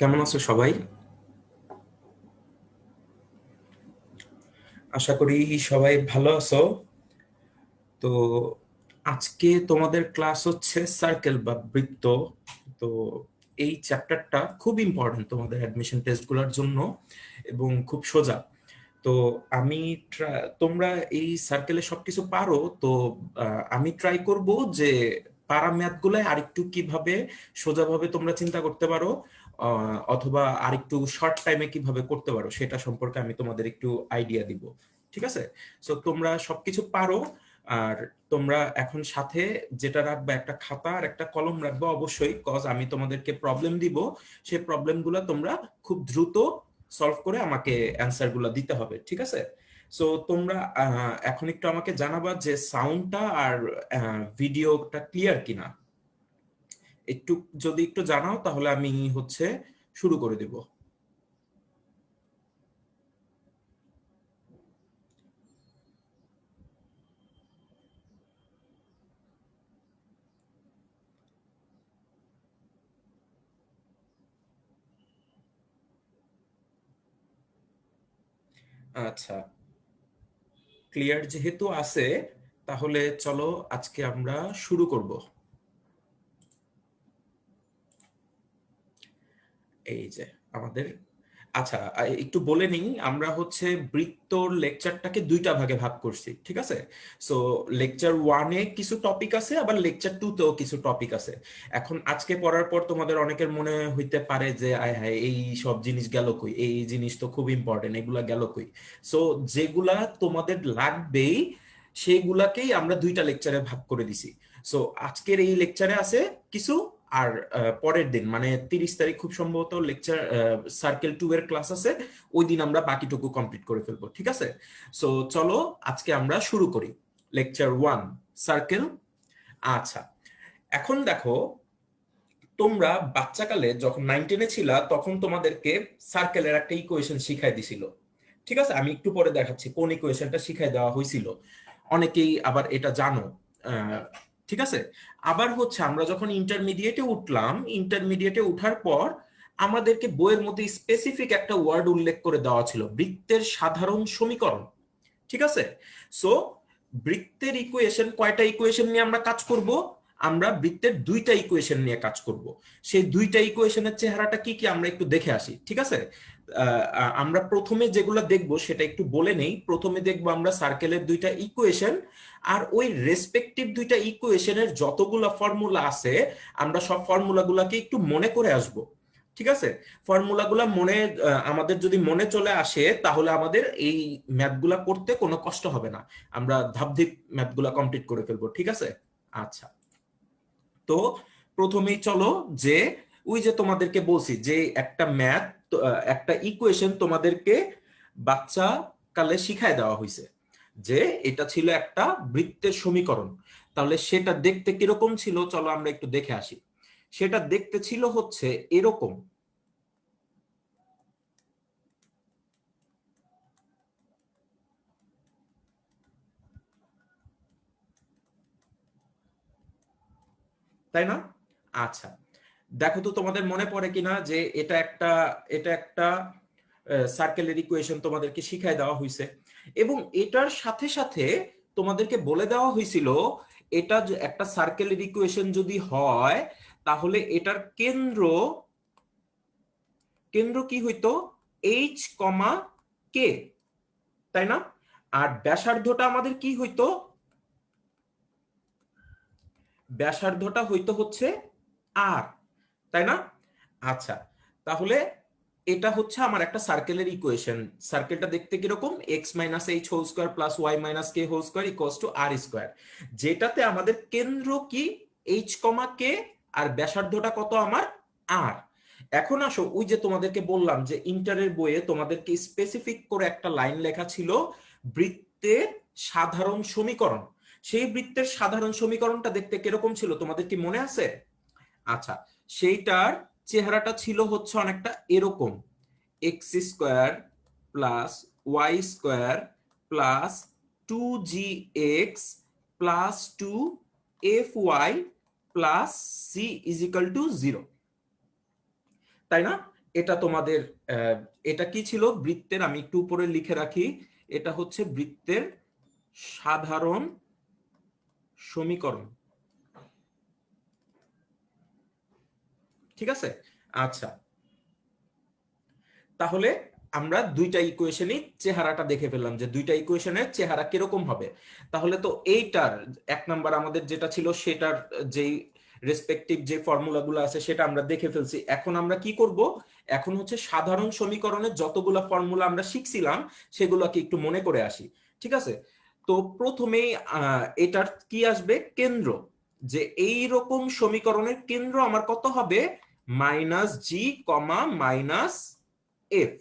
কেমন আছো সবাই? আশা করি সবাই ভালো আছো। তো আজকে তোমাদের ক্লাস হচ্ছে সার্কেল বা বৃত্ত। তো এই চ্যাপ্টারটা খুব ইম্পর্টেন্ট তোমাদের অ্যাডমিশন টেস্টগুলোর জন্য এবং খুব সোজা। তো আমি তোমরা এই সার্কেলে সবকিছু পারো তো। আমি ট্রাই করব যে পারা ম্যাথ গুলাই আরেকটু কিভাবে সোজাভাবে তোমরা চিন্তা করতে পারো, অথবা আরেকটু শর্ট টাইমে কিভাবে করতে পারো সেটা সম্পর্কে আমি তোমাদের একটু আইডিয়া দিব। ঠিক আছে? সো তোমরা সবকিছু পারো। আর তোমরা এখন সাথে যেটা রাখবে, একটা খাতা আর একটা কলম রাখবে অবশ্যই, কজ আমি তোমাদেরকে প্রবলেম দিব। সেই প্রবলেমগুলো তোমরা খুব দ্রুত সলভ করে আমাকে অ্যান্সার গুলো দিতে হবে। ঠিক আছে? সো তোমরা এখন একটু আমাকে জানাবা যে সাউন্ডটা আর ভিডিওটা ক্লিয়ার কিনা। একটু যদি একটু জানাও তাহলে আমি হচ্ছে শুরু করে দেব। আচ্ছা, ক্লিয়ার যেহেতু আছে তাহলে চলো আজকে আমরা শুরু করব। এই যে আমাদের, আচ্ছা, একটু বলে নিই, আমরা হচ্ছে বৃত্তর লেকচারটাকে দুইটা ভাগে ভাগ করছি। ঠিক আছে? সো লেকচার ওয়ানে কিছু টপিক আছে, আবার লেকচার টু তেও কিছু টপিক আছে। এখন আজকে পড়ার পর তোমাদের অনেকের মনে হইতে পারে যে আয় হায়, এই সব জিনিস গেল কই, এই জিনিস তো খুব ইম্পর্টেন্ট, এগুলা গেল কই। সো যেগুলা তোমাদের লাগবেই সেগুলাকেই আমরা দুইটা লেকচারে ভাগ করে দিছি। সো আজকের এই লেকচারে আছে কিছু, আর পরের দিন মানে 30 তারিখ খুব সম্ভবত লেকচার সার্কেল 2 এর ক্লাস আছে। ওই দিন আমরা বাকিটুকু কমপ্লিট করে ফেলবো। ঠিক আছে? সো চলো আজকে আমরা শুরু করি লেকচার 1, সার্কেল। আচ্ছা, এখন দেখো, তোমরা বাচ্চাকালে যখন 9-10-এ ছিলা তখন তোমাদেরকে সার্কেলের একটা ইকুয়েশন শিখাই দিছিল। ঠিক আছে? আমি একটু পরে দেখাচ্ছি কোন ইকুয়েশনটা শিখাই দেওয়া হয়েছিল। অনেকেই আবার এটা জানো। আহ, ঠিক আছে? আবার হচ্ছে আমরা যখন ইন্টারমিডিয়েটে উঠলাম, ইন্টারমিডিয়েটে উঠার পর আমাদেরকে বইয়ের মধ্যে স্পেসিফিক একটা ওয়ার্ড উল্লেখ করে দেওয়া ছিল, বৃত্তের সাধারণ সমীকরণ। ঠিক আছে? সো বৃত্তের ইকুয়েশন, কয়টা ইকুয়েশন নিয়ে আমরা কাজ করব? আমরা বৃত্তের দুইটা ইকুয়েশন নিয়ে কাজ করব। সেই দুইটা ইকুয়েশনের চেহারাটা কি কি আমরা একটু দেখে আসি। ঠিক আছে? আমরা প্রথমে যেগুলো দেখব সেটা একটু বলে নেই। প্রথমে দেখব আমরা সার্কেলের দুইটা ইকুয়েশন, আর ওই রেসপেক্টিভ দুইটা ইকুয়েশনের যতগুলা ফর্মুলা আছে আমরা সব ফর্মুলাগুলোকে একটু মনে করে আসব। ঠিক আছে? ফর্মুলাগুলা মনে, আমাদের যদি মনে চলে আসে তাহলে আমাদের এই ম্যাথগুলা করতে কোনো কষ্ট হবে না। আমরা ধাপধিপ ম্যাথগুলা কমপ্লিট করে ফেলবো। ঠিক আছে? আচ্ছা, তো প্রথমেই চলো, যে ওই যে তোমাদেরকে বলছি যে একটা ম্যাথ, একটা ইকুয়েশন তোমাদেরকে বাচ্চা কালে শিখায় দেওয়া হয়েছে, যে এটা ছিল একটা বৃত্তের সমীকরণ। তাহলে সেটা দেখতে কিরকম ছিল চলো আমরা একটু দেখে আসি। সেটা দেখতে ছিল হচ্ছে এরকম। তাই না? আচ্ছা, দেখো তো তোমাদের মনে পড়ে কিনা যে এটা একটা সার্কেলের ইকুয়েশন তোমাদেরকে শিখাই দেওয়া হয়েছে। এবং এটার সাথে সাথে তোমাদেরকে বলে দেওয়া হয়েছিল এটা যে একটা সার্কেলের ইকুয়েশন যদি হয় তাহলে এটার কেন্দ্র কেন্দ্র কি হইতো? এইচ কমা কে। তাই না? আর ব্যাসার্ধটা আমাদের কি হইতো? ব্যাসার্ধটা হইতো হচ্ছে আর। তাই না? আচ্ছা, তাহলে এটা হচ্ছে আমার একটা সার্কেলের ইকুয়েশন। সার্কেলটা দেখতে কিরকম? X minus h whole square plus y minus k whole square equals to r square, যেটাতে আমাদের কেন্দ্র কি? এইচ কমা কে, আর ব্যাসার্ধটা কত আমার? আর। এখন আসো, ওই যে তোমাদেরকে বললাম যে ইন্টারের বইয়ে তোমাদেরকে স্পেসিফিক করে একটা লাইন লেখা ছিল বৃত্তের সাধারণ সমীকরণ। সেই বৃত্তের সাধারণ সমীকরণটা দেখতে কিরকম ছিল তোমাদের কি মনে আছে? আচ্ছা, সেইটার চেহারাটা ছিল হচ্ছে অনেকটা এরকম, x square plus y square plus 2gx plus 2fy plus c is equal to 0। তাই না? এটা তোমাদের এটা কি ছিল বৃত্তের, আমি একটু উপরে লিখে রাখি, এটা হচ্ছে বৃত্তের সাধারণ সমীকরণ। ঠিক আছে, আচ্ছা, তাহলে আমরা দুইটা ইকুয়েশনই চেহারাটা দেখে ফেললাম যে দুইটা ইকুয়েশনের চেহারা কিরকম হবে। তাহলে তো এইটার এক নাম্বার আমাদের যেটা ছিল সেটার যেই রেসপেক্টিভ যে ফর্মুলাগুলো আছে সেটা আমরা দেখে ফেলছি। এখন আমরা কি করব, এখন হচ্ছে সাধারণ সমীকরণের যতগুলা ফর্মুলা আমরা শিখছিলাম সেগুলোকে একটু মনে করে আসি। ঠিক আছে, তো প্রথমেই এটার কি আসবে, কেন্দ্র, যে এই রকম সমীকরণের কেন্দ্র আমার কত হবে, মাইনাস জি কমা মাইনাস এফ।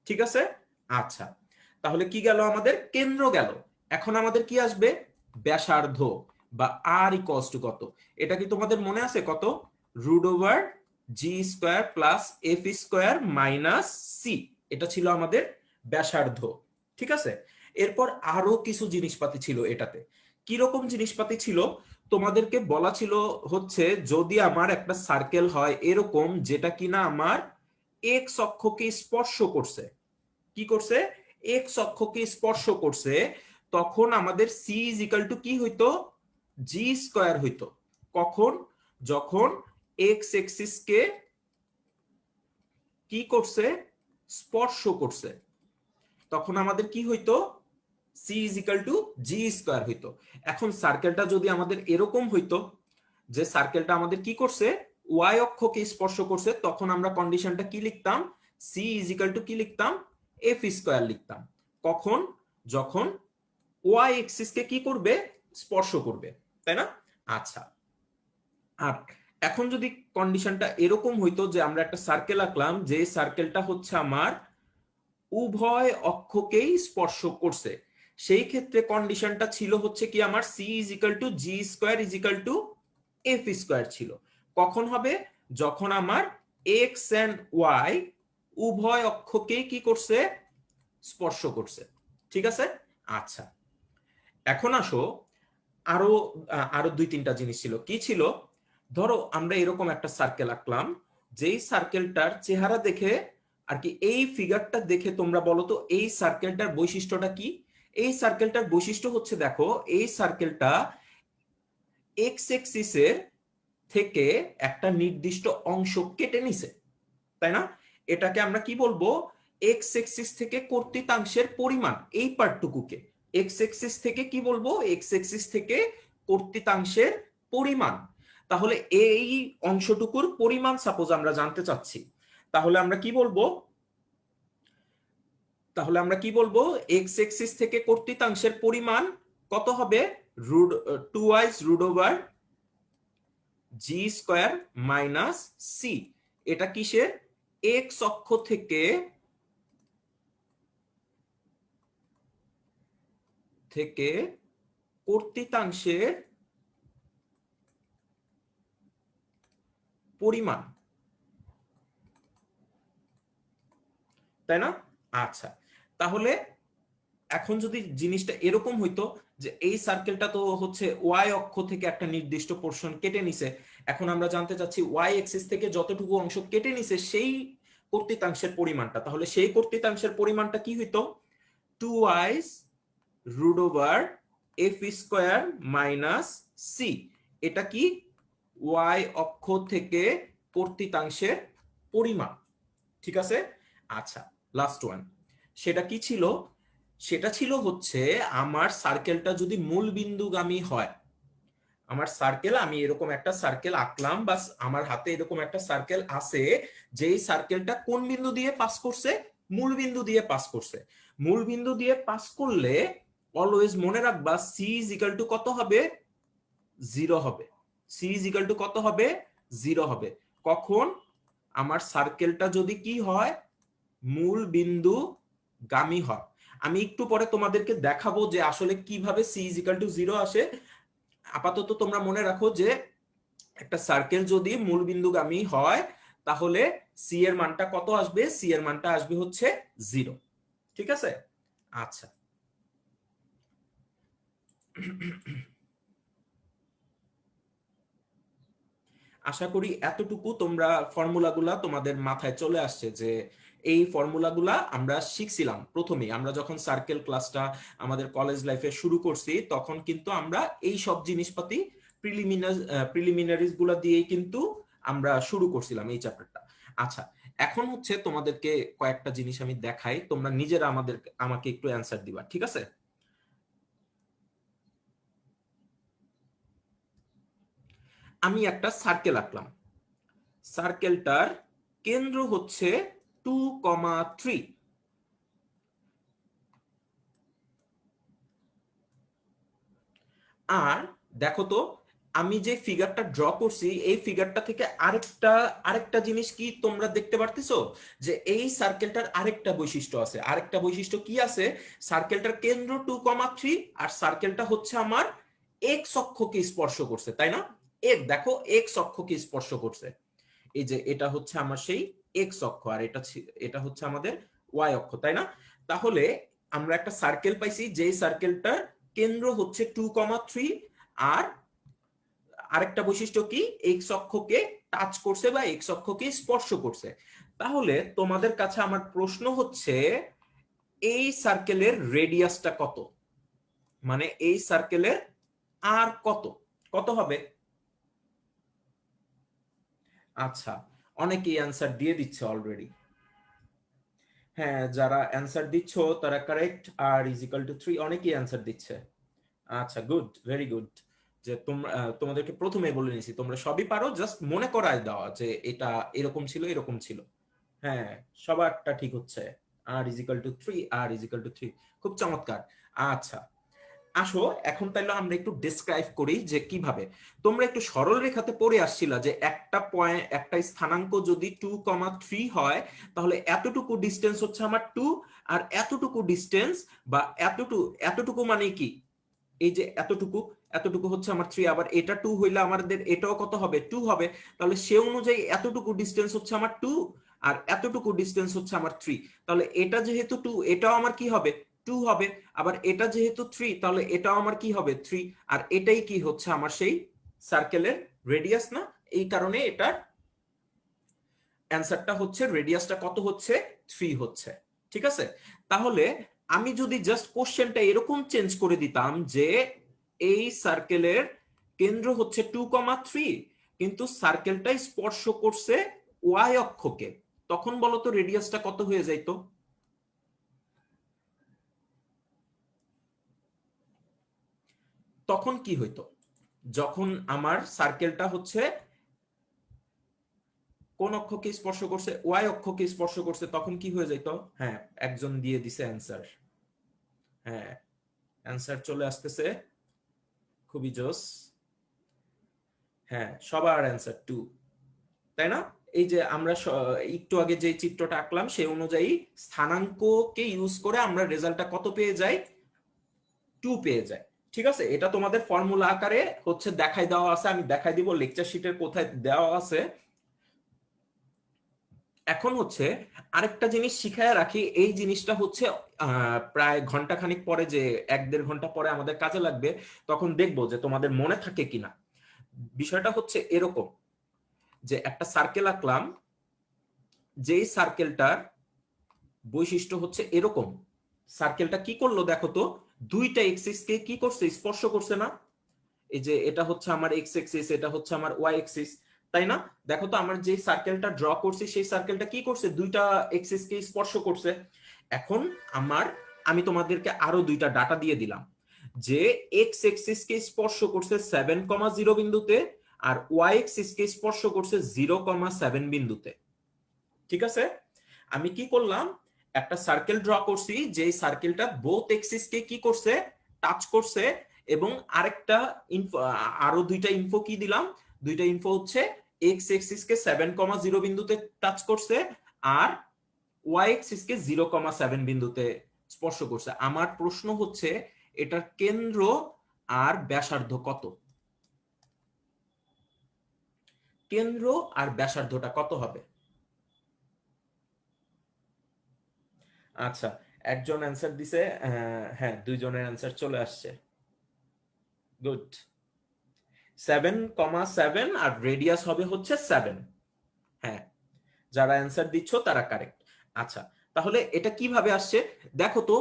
ঠিক আছে, আচ্ছা, তাহলে কি গেল, আমাদের কেন্দ্র গেল। এখন আমাদের কি আসবে, ব্যাসার্ধ বা আর ইকুয়ালস টু কত, এটা কি তোমাদের মনে আছে কত, root over g square plus f square minus c, এটা ছিল আমাদের ব্যাসার্ধ। ঠিক আছে, এরপর আরো কিছু জিনিসপাতি ছিল এটাতে। কিরকম জিনিসপাতি ছিল, তোমাদেরকে বলা ছিল হচ্ছে যদি আমার একটা সার্কেল হয় এরকম যেটা কিনা আমার এক্স অক্ষকে স্পর্শ করছে, কি করছে, এক্স অক্ষকে স্পর্শ করছে, তখন আমাদের সি ইজ ইকাল টু কি হইতো, জি স্কোয়ার হইতো। কখন, যখন এক্স এক্সিস কে কি করছে, স্পর্শ করছে, তখন আমাদের কি হইতো, c is equal to g square হইতো। এখন সার্কেলটা যদি আমাদের এরকম হইতো যে সার্কেলটা আমাদের কি করছে, ওয়াই অক্ষকে স্পর্শ করছে, তখন আমরা কন্ডিশনটা কি লিখতাম, সি ইজ ইকাল টু কি লিখতাম, এফ স্কোয়ার লিখতাম। কখন, যখন ওয়াই এক্সিস কে কি করবে, স্পর্শ করবে, তাই না? আচ্ছা, আর এখন যদি কন্ডিশনটা এরকম হইতো যে আমরা একটা সার্কেল আঁকলাম, যে সার্কেলটা হচ্ছে আমার উভয় অক্ষকেই স্পর্শ করছে, সেই ক্ষেত্রে কন্ডিশনটা ছিল হচ্ছে কি, আমার c is equal to g square is equal to f square ছিল। কখন হবে, যখন আমার এক্স এন্ড ওয়াই উভয় অক্ষকেই কি করছে, স্পর্শ করছে। ঠিক আছে, আচ্ছা, এখন আসো, আরো আরো দুই তিনটা জিনিস ছিল, কি ছিল, ধরো আমরা এরকম একটা সার্কেল আঁকলাম, যেই সার্কেলটার চেহারা দেখে আর কি, এই ফিগারটা দেখে তোমরা বলো তো এই সার্কেলটার বৈশিষ্ট্যটা কি। এই সার্কেলটার বৈশিষ্ট্য হচ্ছে, দেখো এই সার্কেলটা এক্স এক্সিসের থেকে একটা নির্দিষ্ট অংশ কেটে নিছে, তাই না? এটাকে আমরা কি বলবো, এক্স এক্সিস থেকে কর্তৃত্বাংশের পরিমাণ, এই পার্টটুকুকে এক্স এক্সিস থেকে কি বলবো, এক্স এক্সিস থেকে কর্তৃত্বাংশের পরিমাণ। তাহলে এই অংশটুকুর পরিমাণ সাপোজ আমরা জানতে চাচ্ছি, তাহলে আমরা কি বলবো, তাহলে আমরা কি বলবো, এক্স এক্সিস থেকে কর্তৃত্বাংশের পরিমাণ কত হবে, রুট টু wise root over g square minus c. এটা কিসের, এক্স অক্ষ থেকে থেকে কর্তৃত্বাংশের পরিমাণ, তাই না? আচ্ছা, তাহলে এখন যদি জিনিসটা এরকম হইতো যে এই সার্কেলটা তো হচ্ছে ওয়াই অক্ষ থেকে একটা নির্দিষ্ট পোর্শন কেটে নিছে, এখন আমরা জানতে চাচ্ছি ওয়াই এক্সিস থেকে যতটুকু অংশ কেটে নিছে সেই কর্তৃত্বাংশের পরিমাণটা, তাহলে সেই কর্তৃত্বাংশের পরিমাণটা কি হইতো, two wise root over f square minus c. এটা কি, ওয়াই অক্ষ থেকে কর্তৃত্বাংশের পরিমাণ। ঠিক আছে, আচ্ছা, লাস্ট ওয়ান, সেটা কি ছিল, সেটা ছিল হচ্ছে আমার সার্কেলটা যদি মূল বিন্দুগামী হয়, আমার সার্কেল, আমি এরকম একটা সার্কেল আঁকলাম, বা আমার হাতে এরকম একটা সার্কেল আছে, যেই সার্কেলটা কোন বিন্দু দিয়ে পাস করছে, মূল বিন্দু দিয়ে পাস করছে। মূল বিন্দু দিয়ে পাস করলে অলওয়েজ মনে রাখবা সি ইজ ইকাল টু কত হবে, জিরো হবে। সি ইজ ইকাল টু কত হবে, জিরো হবে। কখন, আমার সার্কেলটা যদি কি হয়, মূল বিন্দু গামী হয়। আমি একটু পরে তোমাদেরকে দেখাবো যে আসলে কিভাবে c is equal to zero আসে। আপাতত তোমরা মনে রাখো যে একটা সার্কেল যদি মূল বিন্দুগামী হয় তাহলে সি এর মানটা কত আসবে, সি এর মানটা আসবে হচ্ছে জিরো। ঠিক আছে, আচ্ছা, আশা করি এতটুকু তোমরা ফর্মুলাগুলা তোমাদের মাথায় চলে আসছে যে এই ফর্মুলাগুলা আমরা শিখছিলাম প্রথমেই। আমরা যখন সার্কেল ক্লাসটা আমাদের কলেজ লাইফে শুরু করছি তখন কিন্তু আমরা এই সব জিনিসপাতি প্রিলিমিনারিজ গুলা দিয়েই কিন্তু আমরা শুরু করছিলাম এই চ্যাপ্টারটা। আচ্ছা, এখন হচ্ছে তোমাদেরকে কয়েকটা জিনিস আমি দেখাই, তোমরা নিজেরা আমাকে একটু অ্যান্সার দিবা, ঠিক আছে? আমি একটা সার্কেল আঁকলাম, সার্কেলটার কেন্দ্র হচ্ছে 2,3। আর দেখো তো, আমি যে ফিগারটা ড্র করছি এই ফিগারটা থেকে আরেকটা আরেকটা জিনিস কি তোমরা দেখতে পারতেছো? যে এই সার্কেলটার আরেকটা বৈশিষ্ট্য আছে। আরেকটা বৈশিষ্ট্য কি আছে? সার্কেলটার কেন্দ্র 2,3 আর সার্কেলটা হচ্ছে আমার এক্স অক্ষকে স্পর্শ করছে, তাই না? দেখো, এক্স অক্ষকে স্পর্শ করছে। এই যে এটা হচ্ছে আমার সেই এক্স অক্ষ, আর এটা হচ্ছে আমাদের ওয়াই অক্ষ, তাই না? তাহলে আমরা একটা সার্কেল পাইছি যেই সার্কেলটার কেন্দ্র হচ্ছে 2,3, আর আরেকটা বৈশিষ্ট্য কি, এক্স অক্ষকে টাচ করছে বা এক্স অক্ষকে স্পর্শ করছে। তাহলে তোমাদের কাছে আমার প্রশ্ন হচ্ছে এই সার্কেলের রেডিয়াসটা কত? মানে এই সার্কেলের আর কত কত হবে? আচ্ছা, অনেকেই অ্যান্সার দিয়ে দিচ্ছে অলরেডি। হ্যাঁ, যারা অ্যান্সার দিচ্ছ তারা কারেক্ট। আর ইজিক্যাল টু 3, অনেকেই অ্যান্সার দিচ্ছে। আচ্ছা, গুড, ভেরি গুড। যে তোমরা তোমাদেরকে প্রথমে বলে নিছি তোমরা সবই পারো, জাস্ট মনে করায় দেওয়া যে এটা এরকম ছিল এরকম ছিল। হ্যাঁ, সবারটা ঠিক হচ্ছে। আর ইজিক্যাল টু 3, আর ইজিক্যাল টু 3, খুব চমৎকার। আচ্ছা, আসো এখন তাইলে আমরা একটু ডিসক্রাইব করি যে কিভাবে। তোমরা একটু সরল রেখাতে পড়ে আসছিলা যে একটা পয়েন্ট, একটা স্থানাঙ্ক যদি 2,3 হয় তাহলে এতটুকু ডিস্টেন্স হচ্ছে আমার 2, আর এতটুকু ডিস্টেন্স বা এতটুকু মানে কি, এই যে এতটুকু, এতটুকু হচ্ছে আমার 3। আবার এটা 2 হইলে আমাদের এটাও কত হবে, 2 হবে। তাহলে সে অনুযায়ী এতটুকু ডিস্টেন্স হচ্ছে আমার 2, আর এতটুকু ডিস্টেন্স হচ্ছে আমার 3। তাহলে এটা যেহেতু 2, এটাও আমার কি হবে, 2 হবে। আবার এটা যেহেতু 3, তাহলে এটাও আমার কি হবে, 3। আর এটাই কি হচ্ছে আমার সেই সার্কেলের রেডিয়াস না? এই কারণে এটার অ্যান্সারটা হচ্ছে, রেডিয়াসটা কত হচ্ছে, 3 হচ্ছে। ঠিক আছে? তাহলে আমি যদি জাস্ট কোশ্চেনটা এরকম চেঞ্জ করে দিতাম যে এই সার্কেলের কেন্দ্র হচ্ছে 2,3, কিন্তু সার্কেলটা স্পর্শ করছে ওয়াই অক্ষকে, তখন বলতো রেডিয়াসটা কত হয়ে যাইতো? তখন কি হইতো যখন আমার সার্কেলটা হচ্ছে কোন অক্ষকে স্পর্শ করছে, ওয়াই অক্ষকে স্পর্শ করছে, তখন কি হয়ে যাইতো? হ্যাঁ, একজন দিয়ে দিছে অ্যান্সার। হ্যাঁ, অ্যান্সার চলে আসতেছে, খুবই জোস। হ্যাঁ, সবার অ্যান্সার 2, তাই না? এই যে আমরা একটু আগে যে চিত্রটা আঁকলাম সেই অনুযায়ী স্থানাঙ্ককে ইউজ করে আমরা রেজাল্টটা কত পেয়ে যাই, 2 পেয়ে যাই। ঠিক আছে? এটা তোমাদের ফর্মুলা আকারে হচ্ছে দেখাই দেওয়া আছে, আমি দেখাই দিব লেকচার শিটের কোথায় দেওয়া আছে। এখন হচ্ছে আরেকটা জিনিস শিখায় রাখি, এই জিনিসটা হচ্ছে প্রায় ঘন্টাখানিক পরে, যে 1-1.5 ঘন্টা পরে আমাদের কাজে লাগবে, তখন দেখবো যে তোমাদের মনে থাকে কিনা। বিষয়টা হচ্ছে এরকম যে একটা সার্কেল আঁকলাম, যেই সার্কেলটার বৈশিষ্ট্য হচ্ছে এরকম। সার্কেলটা কি করলো দেখো তো, দুইটা এক্সিস কে কি করছে, স্পর্শ করছে না? এই যে এটা হচ্ছে আমার এক্স এক্সিস, এটা হচ্ছে আমার ওয়াই এক্সিস, তাই না? দেখো তো, আমার যে সার্কেলটা ড্র করছি সেই সার্কেলটা কি করছে, দুইটা এক্সিস কে স্পর্শ করছে। এখন আমার আমি তোমাদেরকে আরো দুইটা ডাটা দিয়ে দিলাম যে এক্স এক্সিস কে স্পর্শ করছে 7,0 বিন্দুতে, আর ওয়াই এক্সিস কে স্পর্শ করছে 0,7 বিন্দুতে। ঠিক আছে? আমি কি করলাম, একটা সার্কেল ড্র করছি যে সার্কেলটা বোথ এক্সিস কে কি করছে, টাচ করছে। এবং আরেকটা ইনফো, আরো দুইটা ইনফো কি দিলাম, দুইটা ইনফো হচ্ছে এক্স এক্সিস কে 7,0 বিন্দুতে টাচ করছে, আর ওয়াই এক্সিস কে 0,7 বিন্দুতে স্পর্শ করছে। আমার প্রশ্ন হচ্ছে এটার কেন্দ্র আর ব্যাসার্ধ কত? কেন্দ্র আর ব্যাসার্ধটা কত হবে? আচ্ছা, একজন অ্যান্সার দিছে, হ্যাঁ, দুইজনের অ্যান্সার চলে আসছে। গুড। 7,7 আর রেডিয়াস হবে হচ্ছে 7। হ্যাঁ, যারা অ্যান্সার দিচ্ছ তারা কারেক্ট। আচ্ছা, তাহলে এটা কিভাবে আসছে দেখো তো।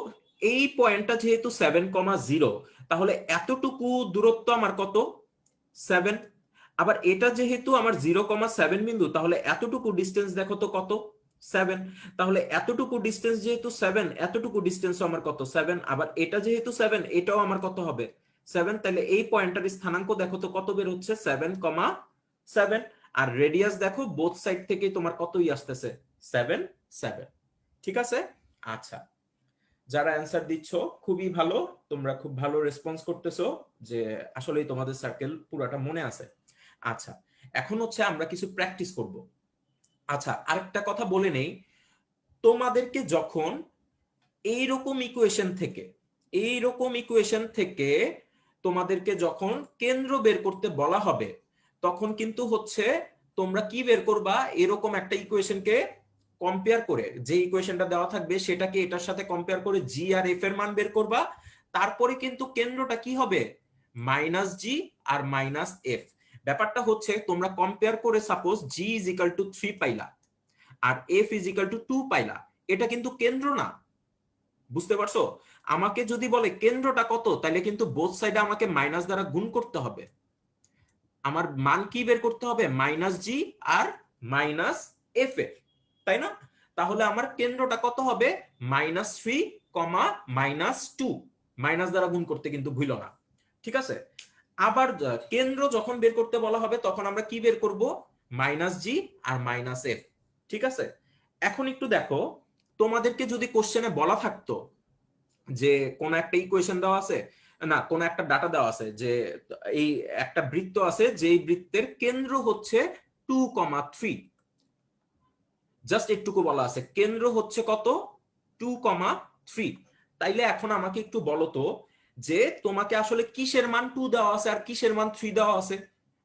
এই পয়েন্টটা যেহেতু 7,0, তাহলে এতটুকু দূরত্ব আমার কত? 7। আবার এটা যেহেতু আমার 0,7 বিন্দু, তাহলে এতটুকু ডিস্টেন্স দেখো তো কত? 7। তাহলে এতটুকু ডিস্টেন্স যেহেতু 7, এতটুকু ডিস্টেন্স আমার কত? 7। আবার এটা যেহেতু 7, এটাও আমার কত হবে? 7। তাহলে এই পয়েন্টটার স্থানাঙ্ক দেখো তো কত বের হচ্ছে? 7,7। আর রেডিয়াস দেখো বোথ সাইড থেকে তোমার কতই আসতেছে? 7, 7। ঠিক আছে। আচ্ছা, যারা অ্যান্সার দিচ্ছ খুবই ভালো, তোমরা খুব ভালো রেসপন্স করতেছো, যে আসলেই তোমাদের সার্কেল পুরাটা মনে আছে। আচ্ছা, এখন হচ্ছে আমরা কিছু প্র্যাকটিস করব। আচ্ছা, আরেকটা কথা বলে নেই, তোমাদেরকে যখন এইরকম ইকুয়েশন থেকে তোমাদেরকে যখন কেন্দ্র বের করতে বলা হবে, তখন কিন্তু হচ্ছে তোমরা কি বের করবা? এরকম একটা ইকুয়েশনকে কম্পেয়ার করে, যে ইকুয়েশনটা দেওয়া থাকবে সেটাকে এটার সাথে কম্পেয়ার করে জি আর এফ এর মান বের করবা। তারপরে কিন্তু কেন্দ্রটা কি হবে? মাইনাস জি আর মাইনাস এফ। ব্যাপারটা হচ্ছে তোমরা কম্পেয়ার করে suppose G is equal to 3 পাইলা আর এফ ইজ ইকাল টু 2 পাইলা, এটা কিন্তু কেন্দ্র না। বুঝতে পারছো? আমাকে যদি বলে কেন্দ্রটা কত, তাহলে কিন্তু বোথ সাইডে আমাকে মাইনাস দ্বারা গুণ করতে হবে। আমার মান কি বের করতে হবে? মাইনাস জি আর মাইনাস এফ এর, তাই না? তাহলে আমার কেন্দ্রটা কত হবে? -3, -2। মাইনাস দ্বারা গুণ করতে কিন্তু ভুলো না, ঠিক আছে? আবার কেন্দ্র যখন বের করতে বলা হবে, তখন আমরা কি বের করব? মাইনাস জি আর মাইনাস এফ। ঠিক আছে। এখন একটু দেখো, তোমাদেরকে যদি কোশ্চেনে বলা থাকতো যে কোন একটা ইকুয়েশন দেওয়া আছে, না কোন একটা ডাটা দেওয়া আছে, যে এই একটা বৃত্ত আছে, যে বৃত্তের কেন্দ্র হচ্ছে 2,3, জাস্ট একটুকু বলা আছে কেন্দ্র হচ্ছে কত? 2,3। তাইলে এখন আমাকে একটু বলো তো, যে তোমাকে আসলে কিসের মান 2 দেওয়া আছে আর কিসের মান 3 দেওয়া আছে?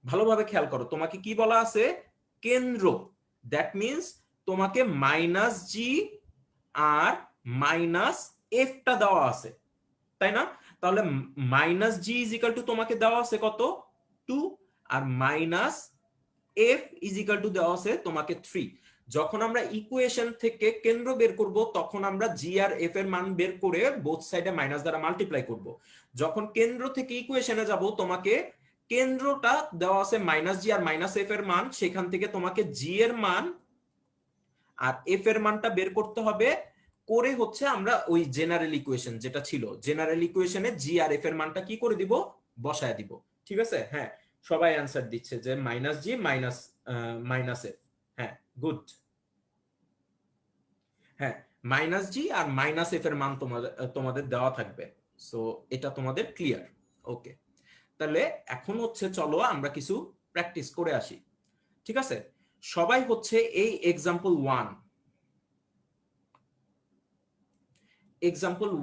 ভালোভাবে খেয়াল করো, তোমাকে কি বলা আছে? কেন্দ্র। দ্যাট মিন্স তোমাকে মাইনাস জি আর মাইনাস এফটা দেওয়া আছে, তাই না? তাহলে minus g is equal to তোমাকে দেওয়া আছে কত? 2। আর minus f is equal to দেওয়া আছে তোমাকে 3। যখন আমরা ইকুয়েশন থেকে কেন্দ্র বের করব, তখন আমরা জি আর এফ এর মান বের করে বোথ সাইডে মাইনাস দ্বারা মাল্টিপ্লাই করব। যখন কেন্দ্র থেকে ইকুয়েশনে যাব, তোমাকে কেন্দ্রটা দেওয়া আছে মাইনাস জি আর মাইনাস এফ এর মান, সেখান থেকে তোমাকে জি এর মান আর এফ এর মানটা বের করতে হবে। করে হচ্ছে আমরা ওই জেনারেল ইকুয়েশন যেটা ছিল, জেনারেল ইকুয়েশনে জি আর এফ এর মানটা কি করে দিব? বসায় দিব। ঠিক আছে। হ্যাঁ, সবাই অ্যান্সার দিচ্ছে যে মাইনাস জি মাইনাস মাইনাস এফ। হ্যাঁ, গুড। হ্যাঁ, মাইনাস জি আর মাইনাস এফ এর মান তোমাদের তোমাদের দেওয়া থাকবে। সো এটা তোমাদের ক্লিয়ার। ওকে, তাহলে এখন হচ্ছে চলো আমরা কিছু প্র্যাকটিস করে আসি। ঠিক আছে। সবাই হচ্ছে এই এক্সাম্পল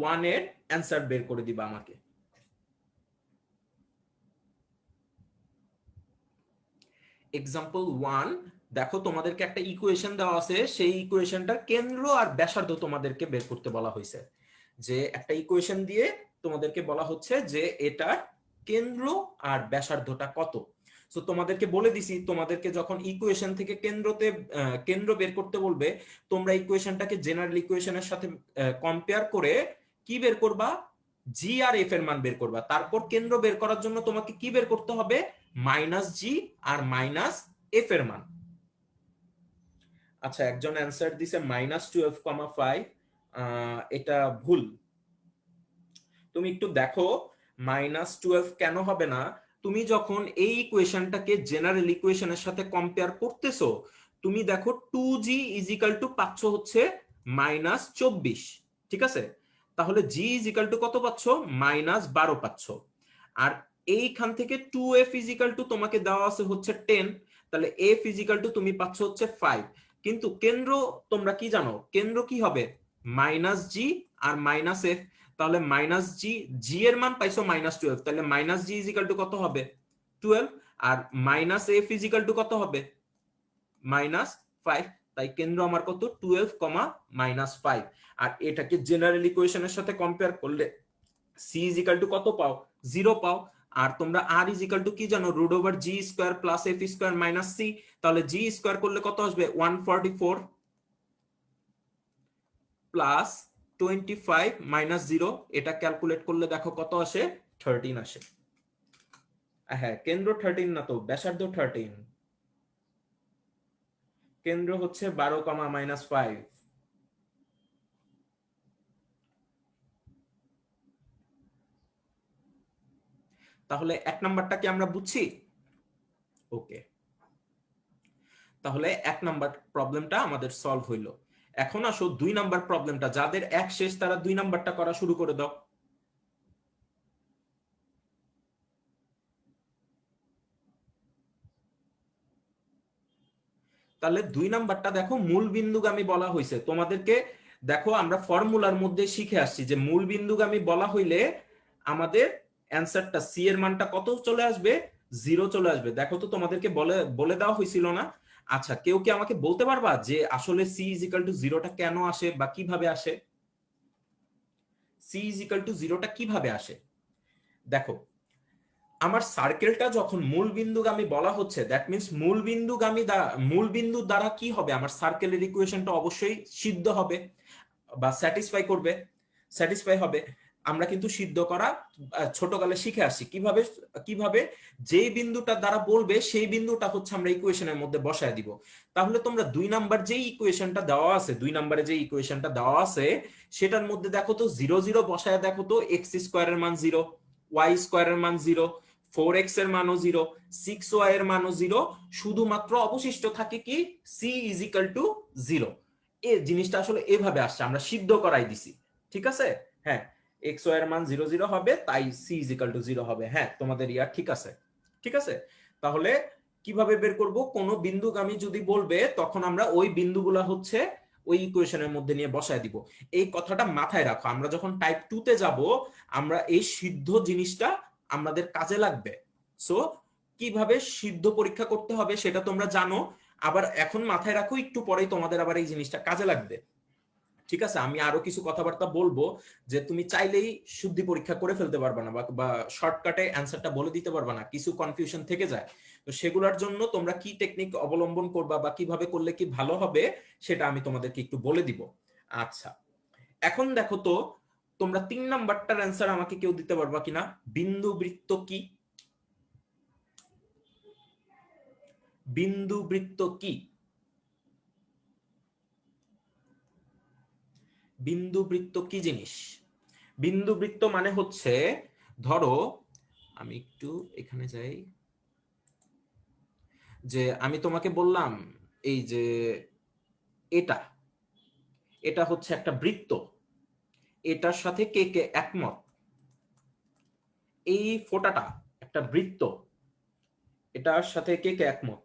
1 এর অ্যান্সার বের করে দিবা আমাকে। এক্সাম্পল 1, দেখো তোমাদেরকে একটা ইকুয়েশন দেওয়া আছে, সেই ইকুয়েশনটার কেন্দ্র আর ব্যাসার্ধ তোমাদেরকে বের করতে বলা হয়েছে। যে একটা ইকুয়েশন দিয়ে তোমাদেরকে বলা হচ্ছে যে এটার কেন্দ্র আর ব্যাসার্ধটা কত। তো তোমাদেরকে বলে দিছি, তোমাদেরকে যখন ইকুয়েশন থেকে কেন্দ্র বের করতে বলবে, তোমরা ইকুয়েশনটাকে জেনারেল ইকুয়েশনের সাথে কম্পেয়ার করে কি বের করবা? জি আর এফ এর মান বের করবা। তারপর কেন্দ্র বের করার জন্য তোমাকে কি বের করতে হবে? মাইনাস জি আর মাইনাস এফ এর মান। আচ্ছা, একজন অ্যান্সার দিছে -12,5। এটা ভুল। তুমি একটু দেখো -12 কেন হবে না। তুমি যখন এই ইকুয়েশনটাকে জেনারেল ইকুয়েশনের সাথে কম্পেয়ার করতেছো, তুমি দেখো 2g ইজ ইকাল টু পাচ্ছ হচ্ছে -24। ঠিক আছে। তাহলে g ইজ ইকাল টু কত পাচ্ছ? -12 পাচ্ছ। আর এইখান থেকে 2f ইজ ইকাল টু তোমাকে দেওয়া আছে হচ্ছে 10। তাহলে f ইজ ইকাল টু তুমি পাচ্ছ হচ্ছে 5। কিন্তু কেন্দ্র তোমরা কি জানো? কেন্দ্র কি হবে? মাইনাস জি আর মাইনাস এফ। তাহলে মাইনাস জি, জি এর মান পাইছো -12, তাহলে minus g is equal to কত হবে? 12। আর minus f is equal to কত হবে? -5। তাই কেন্দ্র আমার কত? 12, -5। আর এটাকে জেনারেল ইকুয়েশনের সাথে কম্পেয়ার করলে সি ইজ ইকাল টু কত পাও? 0 পাও। আর তোমরা আর ইজ ইকাল টু কি জানো, root over g square plus f square minus c. তাহলে জি স্কোয়ার করলে কত আসবে, 144 প্লাস 25 মাইনাস 0, এটা ক্যালকুলেট করলে দেখো কত আসে, 13 আসে। হ্যাঁ, কেন্দ্র 13 না তো, ব্যাসার্ধ 13। কেন্দ্র হচ্ছে 12, -5। তাহলে এক নাম্বারটা কি আমরা বুঝছি? ওকে, তাহলে এক নাম্বার প্রবলেমটা আমাদের সলভ হইলো। এখন আসো 2 নাম্বার প্রবলেমটা, যাদের এক শেষ তারা 2 নাম্বারটা করা শুরু করে দাও। তাহলে 2 নাম্বারটা দেখো, মূল বিন্দুগামী বলা হয়েছে তোমাদেরকে। দেখো আমরা ফর্মুলার মধ্যে শিখে আসছি যে মূল বিন্দুগামী বলা হইলে আমাদের অ্যান্সারটা সি এর মানটা কত চলে আসবে, 0 চলে আসবে। দেখো তো তোমাদেরকে বলে বলে দেওয়া হয়েছিল না? আচ্ছা, কেউ কি আমাকে বলতে পারবা যে আসলে সি ইজ ইকাল টু 0টা কেন আসে বা কিভাবে আসে? সি ইজ ইকাল টু 0টা কিভাবে আসে? দেখো, আমার সার্কেলটা যখন মূল বিন্দুগামী বলা হচ্ছে, দ্যাট মিন্স মূল বিন্দু দ্বারা কি হবে, আমার সার্কেলের ইকুয়েশনটা অবশ্যই সিদ্ধ হবে বা স্যাটিসফাই হবে। আমরা কিন্তু সিদ্ধ করা ছোটকালে শিখে আসছি কিভাবে কিভাবে যেই বিন্দুটা দ্বারা বলবে সেই বিন্দুটা হচ্ছে আমরা ইকুয়েশনের মধ্যে বসায় দিব। তাহলে তোমরা 2 নাম্বার যেই ইকুয়েশনটা দেওয়া আছে, 2 নম্বরে যে ইকুয়েশনটা দেওয়া আছে সেটার মধ্যে দেখো তো 0 0 বসায় দেখো তো, এক্স স্কোয়ারের মান 0, ওয়াই স্কোয়ারের মান 0, 4x এর মানও 0, 6y এর মানও 0, শুধুমাত্র অবশিষ্ট থাকে কি, সি ইজ ইকাল টু 0। এই জিনিসটা আসলে এভাবে আসছে, আমরা সিদ্ধ করাই দিছি। ঠিক আছে, হ্যাঁ, এক্স ওয়াই এর মান 0 0 হবে, তাই সি ইজ ইকাল টু 0 হবে। হ্যাঁ, তোমাদের ইয়ার ঠিক আছে, ঠিক আছে। তাহলে কিভাবে বের করব, কোন বিন্দুগামী যদি বলবে তখন আমরা ওই বিন্দুগুলা হচ্ছে ওই ইকুয়েশনের মধ্যে নিয়ে বসায় দিব। এই কথাটা মাথায় রাখো, আমরা যখন টাইপ 2 তে যাব আমরা এই সিদ্ধ জিনিসটা আমাদের কাজে লাগবে। সো কিভাবে সিদ্ধ পরীক্ষা করতে হবে সেটা তোমরা জানো, আবার এখন মাথায় রাখো, একটু পরেই তোমাদের আবার এই জিনিসটা কাজে লাগবে। ঠিক আছে, আমি আরো কিছু কথাবার্তা বলবো যে তুমি চাইলেই শুদ্ধি পরীক্ষা করে ফেলতে পারবা না বা শর্টকাটে অ্যান্সারটা বলে দিতে পারবা না, কিছু কনফিউশন থেকে যায়। তো সেগুলোর জন্য তোমরা কি টেকনিক অবলম্বন করবা বা কিভাবে করলে কি ভালো হবে সেটা আমি তোমাদেরকে একটু বলে দিব। আচ্ছা, এখন দেখো তো, তোমরা 3 নাম্বারটার অ্যান্সার আমাকে কেউ দিতে পারবা কিনা? বিন্দু বৃত্ত কি? বিন্দু বৃত্ত কি? বিন্দু বৃত্ত কি জিনিস? বিন্দু বৃত্ত মানে হচ্ছে, ধরো আমি একটু এখানে যাই, যে আমি তোমাকে বললাম এই যে এটা এটা হচ্ছে একটা বৃত্ত, এটার সাথে কে কে একমত? এই ফোঁটাটা একটা বৃত্ত, এটার সাথে কে কে একমত?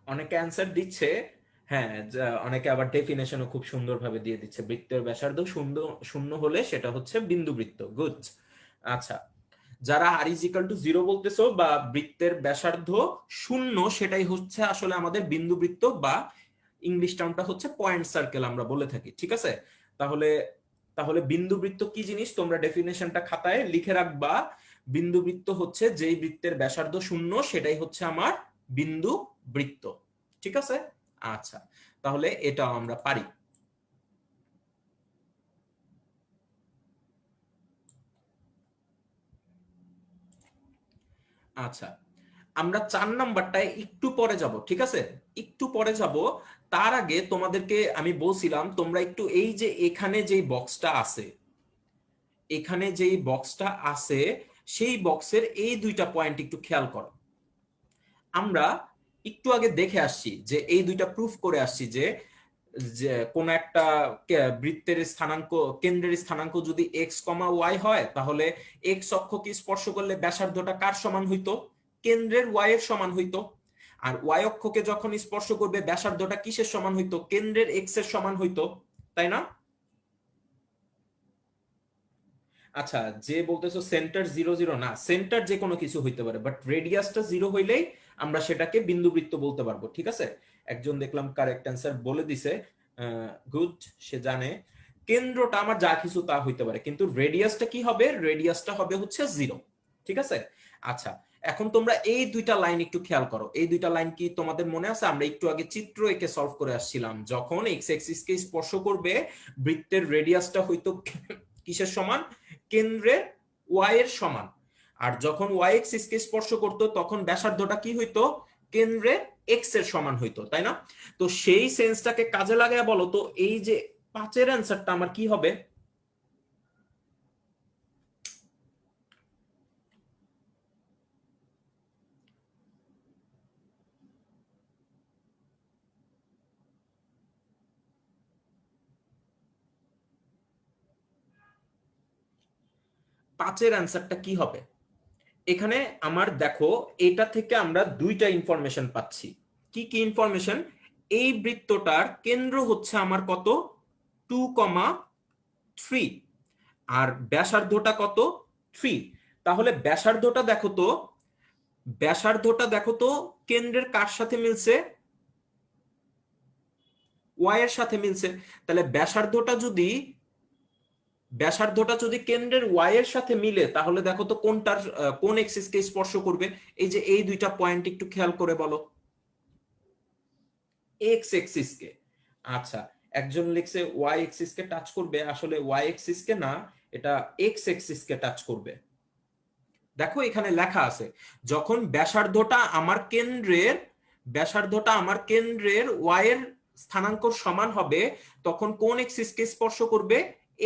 অনেকে অ্যান্সার দিচ্ছে, হ্যাঁ, অনেকে আবার ডেফিনেশনও খুব সুন্দরভাবে দিয়ে দিচ্ছে, বৃত্তের ব্যাসার্ধ শূন্য শূন্য হলে সেটা হচ্ছে বিন্দু বৃত্ত। গুড। আচ্ছা, যারা আর ইজ ইকাল টু 0 বলতেছো বা বৃত্তের ব্যাসার্ধ শূন্য, সেটাই হচ্ছে আসলে আমাদের বিন্দু বৃত্ত, বা ইংলিশ টার্মটা হচ্ছে পয়েন্ট সার্কেল আমরা বলে থাকি। ঠিক আছে, তাহলে তাহলে বিন্দু বৃত্ত কি জিনিস তোমরা ডেফিনেশনটা খাতায় লিখে রাখবা। বিন্দু বৃত্ত হচ্ছে যেই বৃত্তের ব্যাসার্ধ শূন্য সেটাই হচ্ছে আমার বিন্দু বৃত্ত। ঠিক আছে, আচ্ছা, তাহলে এটাও আমরা পারি। আচ্ছা, আমরা 4 নাম্বারটায় একটু পরে যাব। ঠিক আছে, একটু পরে যাব। তার আগে তোমাদেরকে আমি বলছিলাম তোমরা একটু এই যে এখানে যেই বক্সটা আছে, এখানে যেই বক্সটা আছে সেই বক্সের এই দুইটা পয়েন্ট একটু খেয়াল করো। আমরা একটু আগে দেখে আসছি যে এই দুইটা প্রুফ করে আসছি যে যে কোন একটা বৃত্তের স্থানাঙ্ক, কেন্দ্রের স্থানাঙ্ক যদি এক্স কমা ওয়াই হয়, তাহলে এক্স অক্ষকে স্পর্শ করলে ব্যাসার্ধটা কার সমান হইতো? কেন্দ্রের ওয়াই এর সমান হইতো। আর ওয়াই অক্ষকে যখন স্পর্শ করবে ব্যাসার্ধটা কিসের সমান হইতো? কেন্দ্রের এক্স এর সমান হইতো, তাই না? আচ্ছা, যে বলতেছো সেন্টার 0 0, না, সেন্টার যে কোনো কিছু হইতে পারে, বাট রেডিয়াসটা 0 হইলেই আমরা সেটাকে বিন্দুবৃত্ত বলতে পারবো। ঠিক আছে, একজন দেখলাম কারেক্ট অ্যান্সার বলে দিছে, গুড, সে জানে কেন্দ্রটা আমার যা কিছু তা হইতে পারে, কিন্তু রেডিয়াসটা কি হবে? রেডিয়াসটা হবে হচ্ছে 0। ঠিক আছে? আচ্ছা, এখন তোমরা এই দুইটা লাইন একটু খেয়াল করো। এই দুইটা লাইন কি তোমাদের মনে আছে? আমরা একটু আগে চিত্র এঁকে সলভ করে আসছিলাম। যখন এক্স অ্যাক্সিস কে স্পর্শ করবে, বৃত্তের রেডিয়াসটা হয়তো কিসের সমান? কেন্দ্রের ওয়াই এর সমান। আর যখন ওয়াই এক্সিস কে স্পর্শ করতো তখন ব্যাসার্ধটা কি হইতো? কেন্দ্রে এক্স এর সমান হইতো, তাই না? তো সেই সেন্সটাকে কাজে লাগায় বলো তো এই যে 5-এর অ্যান্সারটা আমার কি হবে? পাঁচের অ্যান্সারটা কি হবে? এখানে আমার দেখো, এটা থেকে আমরা দুইটা ইনফরমেশন পাচ্ছি। কি কি ইনফরমেশন? এই বৃত্তটার কেন্দ্র হচ্ছে আমার কত? 2,3। আর ব্যাসার্ধটা কত? 3। তাহলে ব্যাসার্ধটা দেখো তো কেন্দ্রের কার সাথে মিলছে? ওয়াই এর সাথে মিলছে। তাহলে ব্যাসার্ধটা যদি কেন্দ্রের ওয়াই এর সাথে মিলে, তাহলে দেখো তো কোন এক্সিসকে স্পর্শ করবে? এই যে এই দুইটা পয়েন্ট একটু খেয়াল করে বলো। এক্স এক্সিস কে। আচ্ছা, একজন লিখছে ওয়াই এক্সিস কে টাচ করবে, আসলে ওয়াই এক্সিস কে না, এটা এক্স এক্সিস কে টাচ করবে। দেখো এখানে লেখা আছে, যখন ব্যাসার্ধটা আমার কেন্দ্রের ওয়াই এর স্থানাঙ্ক সমান হবে, তখন কোন এক্সিস কে স্পর্শ করবে?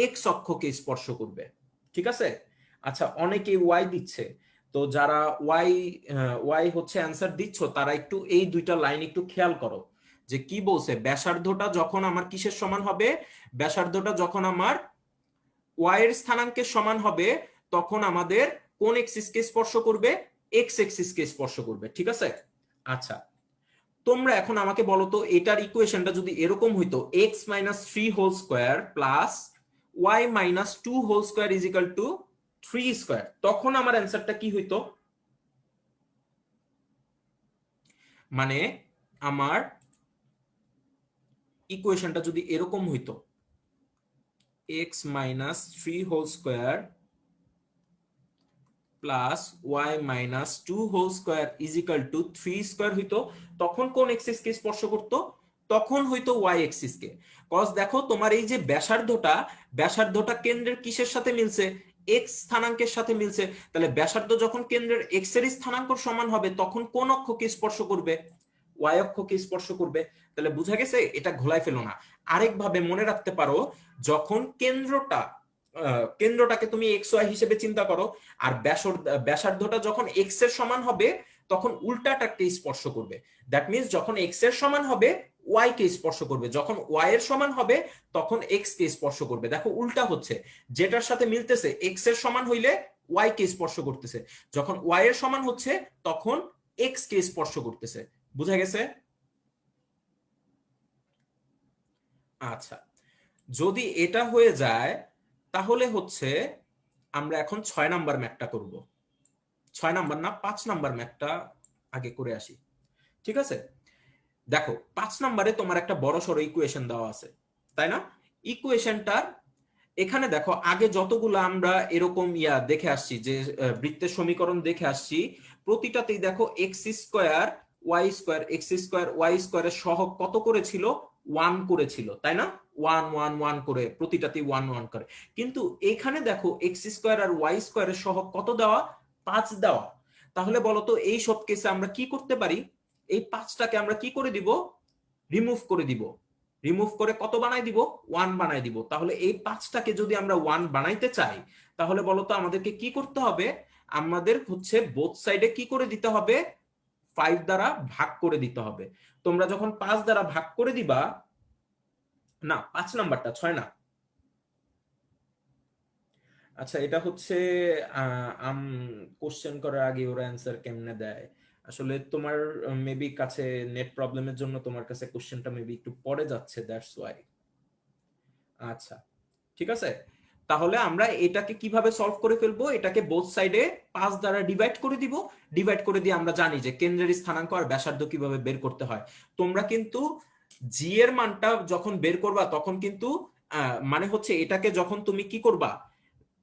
এক্স অক্ষকে স্পর্শ করবে। ঠিক আছে? আচ্ছা, অনেকেই ওয়াই দিচ্ছে, তো যারা ওয়াই ওয়াই হচ্ছে অ্যান্সার দিচ্ছ, তারা একটু এই দুইটা লাইন একটু খেয়াল করো যে কি বলছে। ব্যাসার্ধটা যখন আমার কিসের সমান হবে? ব্যাসার্ধটা যখন আমার ওয়াই এর স্থানাঙ্কের সমান হবে, তখন আমাদের কোন এক্সিস কে স্পর্শ করবে? এক্স এক্সিস কে স্পর্শ করবে। ঠিক আছে? আচ্ছা, তোমরা এখন আমাকে বলো তো, এটার ইকুয়েশনটা যদি এরকম হইতো, x minus three whole square plus y minus two whole square is equal to 3 square, তখন আমার অ্যান্সারটা কি হইতো? মানে আমার ইকুয়েশনটা যদি এরকম হইতো, x minus three whole square plus y minus two whole square is equal to 3 square হইতো, তখন কোন এক্সিস কে স্পর্শ করতো? তখন হইতো ওয়াই এক্সিস কে। কজ দেখো, তোমার এই যে ব্যাসার্ধটা কেন্দ্রের কিসের সাথে মিলছে? এক্স স্থানাঙ্কের সাথে মিলছে। তাহলে ব্যাসার্ধ যখন কেন্দ্রের এক্স এর স্থানাঙ্ক সমান হবে, তখন কোন অক্ষকে স্পর্শ করবে? ওয়াই অক্ষকে স্পর্শ করবে। তাহলে বুঝা গেছে? এটা ঘোলাই ফেলো না। আরেকভাবে মনে রাখতে পারো, যখন কেন্দ্রটাকে তুমি এক্স ওয়াই হিসেবে চিন্তা করো, আর ব্যাসার্ধটা যখন এক্স এর সমান হবে, তখন উল্টাটাকে স্পর্শ করবে। দ্যাট মিনস যখন এক্স এর সমান হবে, ওয়াই কে স্পর্শ করবে, যখন ওয়াই এর সমান হবে তখন এক্স কে স্পর্শ করবে। দেখো উল্টা হচ্ছে, যেটার সাথে মিলতেছে এক্স এর সমান হইলে ওয়াই কে স্পর্শ করতেছে, যখন ওয়াই এর সমান হচ্ছে তখন এক্স কে স্পর্শ করতেছে। বুঝা গেছে? আচ্ছা, যদি এটা হয়ে যায়, তাহলে হচ্ছে আমরা এখন 6 নাম্বার ম্যাথটা করব। 6 নাম্বার না, 5 নাম্বার ম্যাথটা আগে করে আসি। ঠিক আছে? দেখো 5 নাম্বারে তোমার একটা বড় সড়ো ইকুয়েশন দেওয়া আছে, তাই না? ইকুয়েশনটার এখানে দেখো, আগে যতগুলো আমরা এরকম দেখে আসছি, যে বৃত্তের সমীকরণ দেখে আসছি, প্রতিটাতেই দেখো এক্স স্কোয়ার ওয়াই স্কোয়ার এর সহগ কত করেছিল? 1 করেছিল, তাই না? 1 1 1 করে, প্রতিটাতেই 1 1 করে। কিন্তু এখানে দেখো এক্স স্কোয়ার আর ওয়াই স্কোয়ারের সহগ কত দেওয়া? 5 দেওয়া। তাহলে বলতো এই সব কেসে আমরা কি করতে পারি? এই 5টাকে আমরা কি করে দিব? রিমুভ করে দিব। রিমুভ করে কত বানাই দিব? 1 বানাই দিব। তাহলে এই 5টাকে যদি আমরা 1 বানাইতে চাই, তাহলে বলতো আমাদেরকে কি করতে হবে? আমাদের হচ্ছে বোথ সাইডে কি করে দিতে হবে? 5 দ্বারা ভাগ করে দিতে হবে। তোমরা যখন 5 দ্বারা ভাগ করে দিবা, না 5 নাম্বারটা, 6 না। আচ্ছা, এটা হচ্ছে কোশ্চেন করার আগে ওরা অ্যান্সার কেমনে দেয়? আসলে তোমার মেবি কাছে নেট প্রবলেমের জন্য তোমার কাছে কোশ্চেনটা মেবি একটু পরে যাচ্ছে, দ্যাটস ওয়াই। আচ্ছা, ঠিক আছে। তাহলে আমরা এটাকে কিভাবে সলভ করে ফেলবো, এটাকে বোথ সাইডে 5 দ্বারা ডিভাইড করে দিব। ডিভাইড করে দিয়ে আমরা জানি যে কেন্দ্রের স্থানাঙ্ক আর ব্যাসার্ধ কিভাবে বের করতে হয়। তোমরা কিন্তু জি এর মানটা যখন বের করবা তখন কিন্তু মানে হচ্ছে এটাকে যখন তুমি কি করবা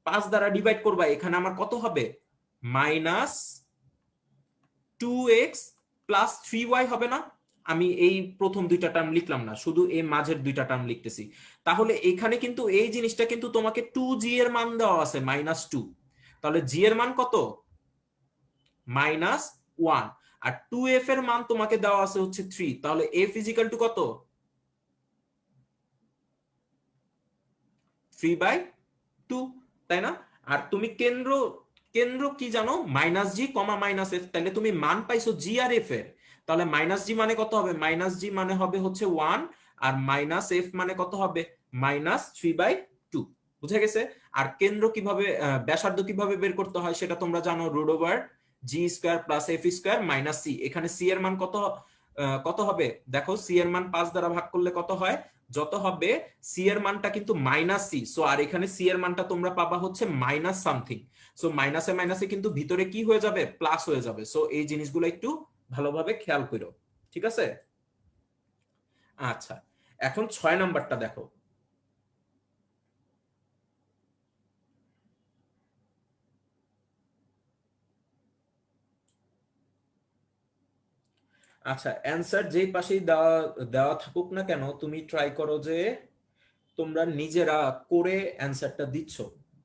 5 দ্বারা ডিভাইড করবা, এখানে আমার কত হবে, -2x প্লাস 3y হবে না। আমি এই প্রথম দুইটা টার্ম লিখলাম না, শুধু এই মাঝের দুইটা টার্ম লিখতেছি। তাহলে এখানে কিন্তু এই জিনিসটা কিন্তু তোমাকে 2g এর মান দেওয়া আছে -2। তাহলে g এর মান কত, -1। আর 2f এর মান তোমাকে দেওয়া আছে হচ্ছে 3। তাহলে f ইজিক্যাল টু কত, 3/2, তাই না? আর তুমি কেন্দ্র কেন্দ্র কি জানো, -g, -f। তাহলে তুমি মান পাইছো জি আর এফ এর। তাহলে -g মানে কত হবে, -g মানে হবে হচ্ছে 1, আর -f মানে কত হবে, -3/2। বুঝে গেছে? আর কেন্দ্র কিভাবে ব্যাসার্ধ কিভাবে বের করতে হয় সেটা তোমরা জানো, √g² plus f² minus c। এখানে c এর মান কত, কত হবে দেখো, c এর মান 5 দ্বারা ভাগ করলে কত হয়, যত হবে c এর মানটা কিন্তু -c। সো আর এখানে c এর মানটা তোমরা পাবা হচ্ছে মাইনাস সামথিং। সো মাইনাসে মাইনাসে কিন্তু ভিতরে কি হয়ে যাবে, প্লাস হয়ে যাবে। সো এই জিনিসগুলো একটু ভালোভাবে খেয়াল করো, ঠিক আছে? আচ্ছা, এখন 6 নাম্বারটা দেখো। আচ্ছা, অ্যান্সার যেই পাশেই দেওয়া দেওয়া থাকুক না কেন, তুমি ট্রাই করো যে তোমরা নিজেরা করে অ্যান্সারটা দিচ্ছ।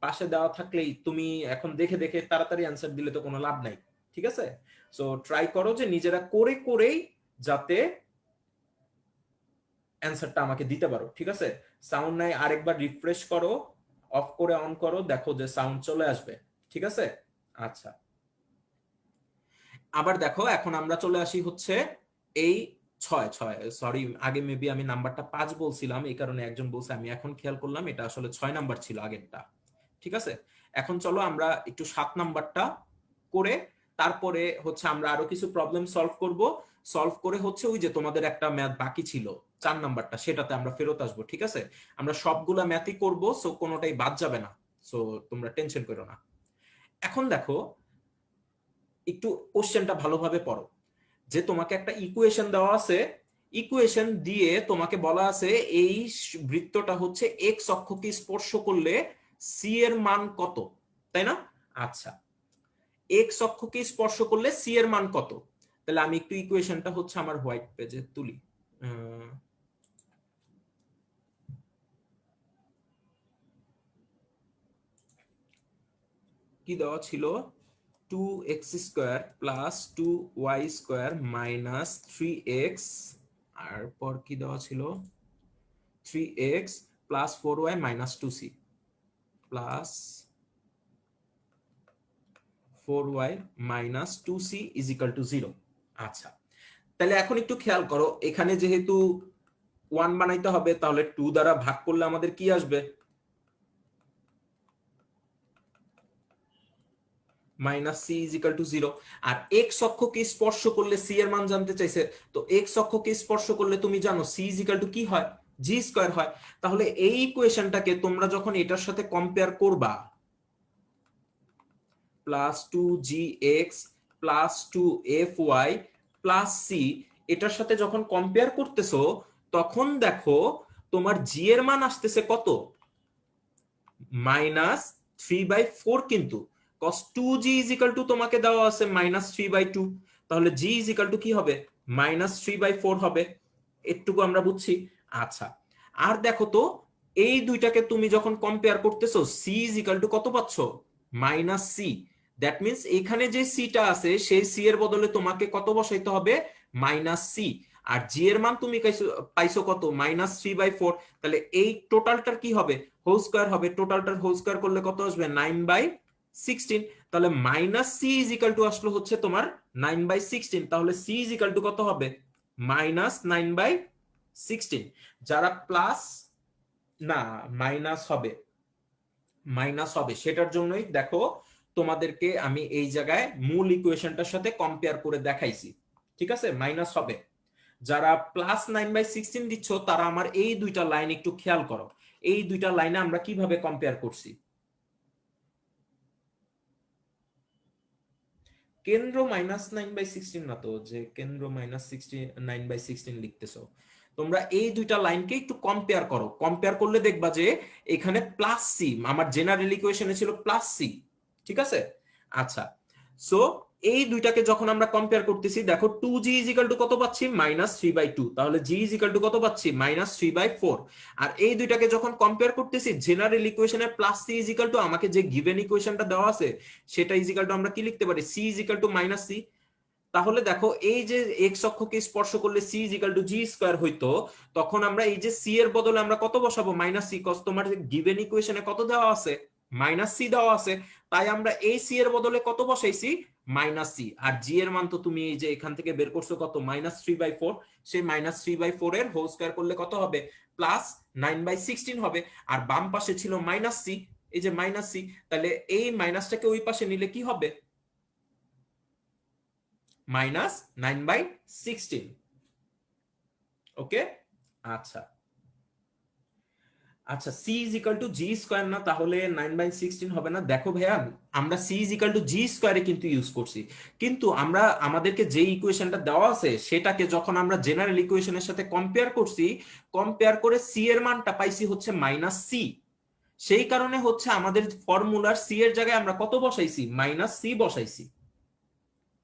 পাশে দেওয়া থাকলেই তুমি এখন দেখে দেখে তাড়াতাড়ি অ্যান্সার দিলে তো কোনো লাভ নাই, ঠিক আছে? সো ট্রাই করো যে নিজেরা করে করেই যাতে অ্যান্সারটা আমাকে দিতে পারো, ঠিক আছে? সাউন্ড নাই, আরেকবার রিফ্রেশ করো, অফ করে অন করো, দেখো যে সাউন্ড চলে আসবে, ঠিক আছে? আচ্ছা, আবার দেখো এখন আমরা চলে আসি হচ্ছে এই 6 সরি, আগে মেবি আমি নাম্বারটা 5 বলছিলাম, এই কারণে একজন বলছে, আমি এখন খেয়াল করলাম এটা আসলে 6 নাম্বার ছিল আগেরটা, ঠিক আছে? এখন চলো আমরা একটু 7 নাম্বারটা করে তারপরে হচ্ছে আমরা আরো কিছু প্রবলেম সলভ করব। সলভ করে হচ্ছে ওই যে তোমাদের একটা ম্যাথ বাকি ছিল 4 নাম্বারটা, সেটাতে আমরা ফেরত আসবো, ঠিক আছে? আমরা সবগুলা ম্যাথই করব, সো কোনোটাই বাদ যাবে না। সো তোমরা টেনশন করো না। এখন দেখো, একটু কোশ্চেনটা ভালোভাবে পড়ো। যে তোমাকে একটা ইকুয়েশন দেওয়া আছে, ইকুয়েশন দিয়ে তোমাকে বলা আছে এই বৃত্তটা হচ্ছে এক্স অক্ষকে স্পর্শ করলে সি এর মান কত, তাই না? আচ্ছা, এক্স অক্ষকে স্পর্শ করলে সি এর মান কত? তাহলে আমি একটু ইকুয়েশনটা হচ্ছে আমার হোয়াইট পেজে তুলি। কি দেওয়া ছিল, 2x² plus 2y² minus 3x, আর পর কি দেওয়া ছিল, 3x plus 4y minus 2c plus 4y minus 2c is equal to 0। আচ্ছা, তাহলে এখন একটু খেয়াল করো, এখানে যেহেতু 1 বানাইতে হবে, তাহলে 2 দ্বারা ভাগ করলে আমাদের কি আসবে, minus c is equal to 0। আর এক্স অক্ষকে স্পর্শ করলে সি এর মান জানতে চাইছে, তো এক্স অক্ষকে স্পর্শ করলে তুমি জানো সি ইজ ইকাল টু কি হয়, জি² হয়। তাহলে এই ইকুয়েশনটাকে তোমরা যখন এটার সাথে কম্পেয়ার করবা, plus 2gx plus 2fy plus C, এটার সাথে যখন কম্পেয়ার করতেছো, তখন দেখো তোমার জি এর মান আসতেছে কত, -3/4। কিন্তু cos 2g is equal to তোমাকে দেওয়া আছে -3/2। তাহলে g ইজ ইকাল টু কি হবে, -3/4 হবে। এটুকু আমরা বুঝছি। আচ্ছা, আর দেখো তো এই দুইটাকে তুমি যখন কম্পেয়ার করতেছো, c ইজ ইকাল টু কত পাচ্ছ, -c। দ্যাট মিন্স এখানে যে সিটা আছে সেই সি এর বদলে তোমাকে কত বসাইতে হবে, -c। আর জি এর মান তুমি পাইছো কত, -3/4। তাহলে এই টোটালটার কি হবে, হোল স্কয়ার হবে। টোটালটার হোল স্কয়ার করলে কত আসবে, 9/16। তাহলে -c ইজ ইকাল টু আসলো হচ্ছে তোমার 9/16। তাহলে c ইজ ইকাল টু কত হবে, -9/16। যারা প্লাস না মাইনাস হবে, মাইনাস হবে, সেটার জন্যই দেখো তোমাদেরকে আমি এই জায়গায় মূল ইকুয়েশনটার সাথে কম্পেয়ার করে দেখাইছি, ঠিক আছে? মাইনাস হবে। যারা +9/16 দিচ্ছ তারা আমার এই দুইটা লাইন একটু খেয়াল করো। এই দুইটা লাইনে আমরা কিভাবে কম্পেয়ার করছি? কেন্দ্র -9/16 না তো, যে কেন্দ্র -9/16 লিখতেছো। তোমরা এই দুইটা লাইনকে একটু কম্পেয়ার করো, কম্পেয়ার করলে দেখবা যে এখানে প্লাস সি, আমার জেনারেল ইকুয়েশনে ছিল প্লাস সি, ঠিক আছে? আচ্ছা, সো এই দুইটাকে যখন আমরা কম্পেয়ার করতেছি, দেখো 2g ইজিক্যাল টু কত পাচ্ছি? -3/2। তাহলে g ইজিক্যাল টু কত পাচ্ছি? -3/4। আর এই দুইটাকে যখন কম্পেয়ার করতেছি, জেনারেল ইকুয়েশনে প্লাস সি ইজিক্যাল টু, আমাকে যে গিভেন ইকুয়েশনটা দেওয়া আছে সেটা ইজিক্যাল টু আমরা কি লিখতে পারি? C is equal to -c। তাহলে দেখো এই যে এক্স অক্ষকে স্পর্শ করলে c is equal to g square হইতো, তখন আমরা এই যে সি এর বদলে আমরা কত বসাবো? -c, কজ তোমার গিভেন ইকুয়েশনে কত দেওয়া আছে? -c দেওয়া আছে। তাই আমরা এই সি এর বদলে কত বসাইছি? -c। আর জি এর মান তো তুমি এই যে এখান থেকে বের করছো কত? -3/4। সেই -3/4 এর হোল স্কয়ার করলে কত হবে? +9/16 হবে। আর বাম পাশে ছিল -c, এই যে -c, তাহলে এই মাইনাসটাকে ওই পাশে নিলে কি হবে? -9/16। ওকে, আচ্ছা আচ্ছা, c is equal to g square না, তাহলে 9/16 হবে না। দেখো ভাইয়া, আমরা c is equal to g স্কোয়ারে কিন্তু ইউজ করছি, কিন্তু আমরা আমাদেরকে যে ইকুয়েশনটা দেওয়া আছে সেটাকে যখন আমরা জেনারেল ইকুয়েশনের সাথে কম্পেয়ার করছি, কম্পেয়ার করে সি এর মানটা পাইছি হচ্ছে -c। সেই কারণে হচ্ছে আমাদের ফর্মুলার সি এর জায়গায় আমরা কত বসাইছি? -c বসাইছি।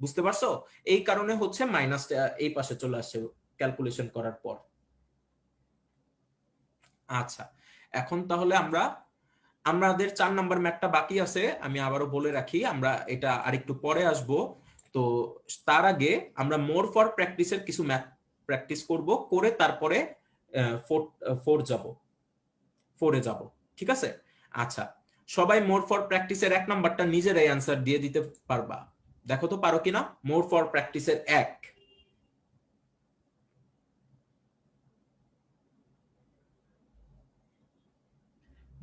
বুঝতে পারছো? এই কারণে হচ্ছে মাইনাসটা এই পাশে চলে আসছে ক্যালকুলেশন করার পর। আচ্ছা, এখন তাহলে আমাদের 4 নাম্বার ম্যাথটা বাকি আছে, আমি আবারও বলে রাখি, আমরা এটা আরেকটু পরে আসব। তো তার আগে আমরা মোর ফর প্র্যাকটিসের কিছু ম্যাথ প্র্যাকটিস করব, করে তারপরে 4 যাব, ঠিক আছে? আচ্ছা, সবাই মোর ফর প্র্যাকটিসের 1 নাম্বারটা নিজেরাই অ্যান্সার দিয়ে দিতে পারবা? দেখো তো পারো কিনা। মোর ফর প্র্যাকটিসের 1।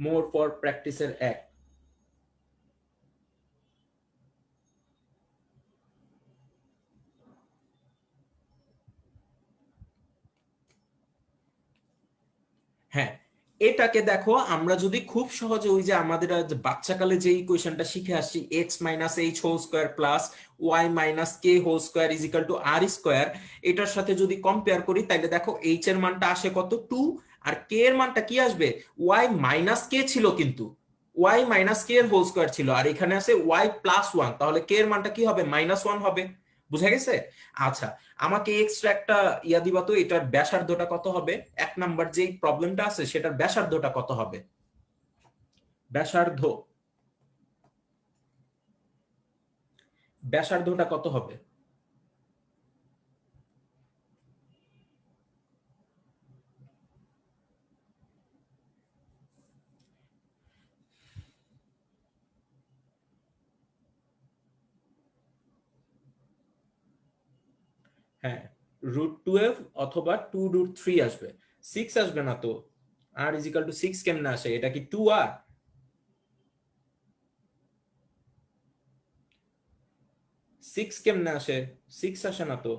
মোর ফর প্র্যাকটিসের 1। হ্যাঁ, এটাকে দেখো, আমরা যদি খুব সহজে ওই যে আমাদের বাচ্চাকালে যে ইকুয়েশনটা শিখে আসছি, x minus h whole square plus y minus k whole square is equal to r square, এটার সাথে যদি কম্পেয়ার করি, তাহলে দেখো এইচ এর মানটা আসে কত? 2। আর কে এর মানটা কি আসবে? ওয়াই মাইনাস কে ছিল, কিন্তু ওয়াই মাইনাস কে এর হোল স্কোয়ার ছিল, আর এখানে আছে ওয়াই প্লাস 1, তাহলে কে এর মানটা কি হবে? -1 হবে। বুঝা গেছে? আচ্ছা, আমাকে এক্সট্রা একটা ইয়া দিবা তো, এটার ব্যাসার্ধটা কত হবে? 1 নাম্বার যেই প্রবলেমটা আছে সেটার ব্যাসার্ধটা কত হবে? ব্যাসার্ধ, ব্যাসার্ধটা কত হবে? হ্যাঁ, √12 অথবা 2√3 আসবে, 6 আসবে না তো। আর ইজ ইকাল টু 6 কেমনে আসে? এটা কি 2r? 6 কেমনে আসে? 6 আসে না তো,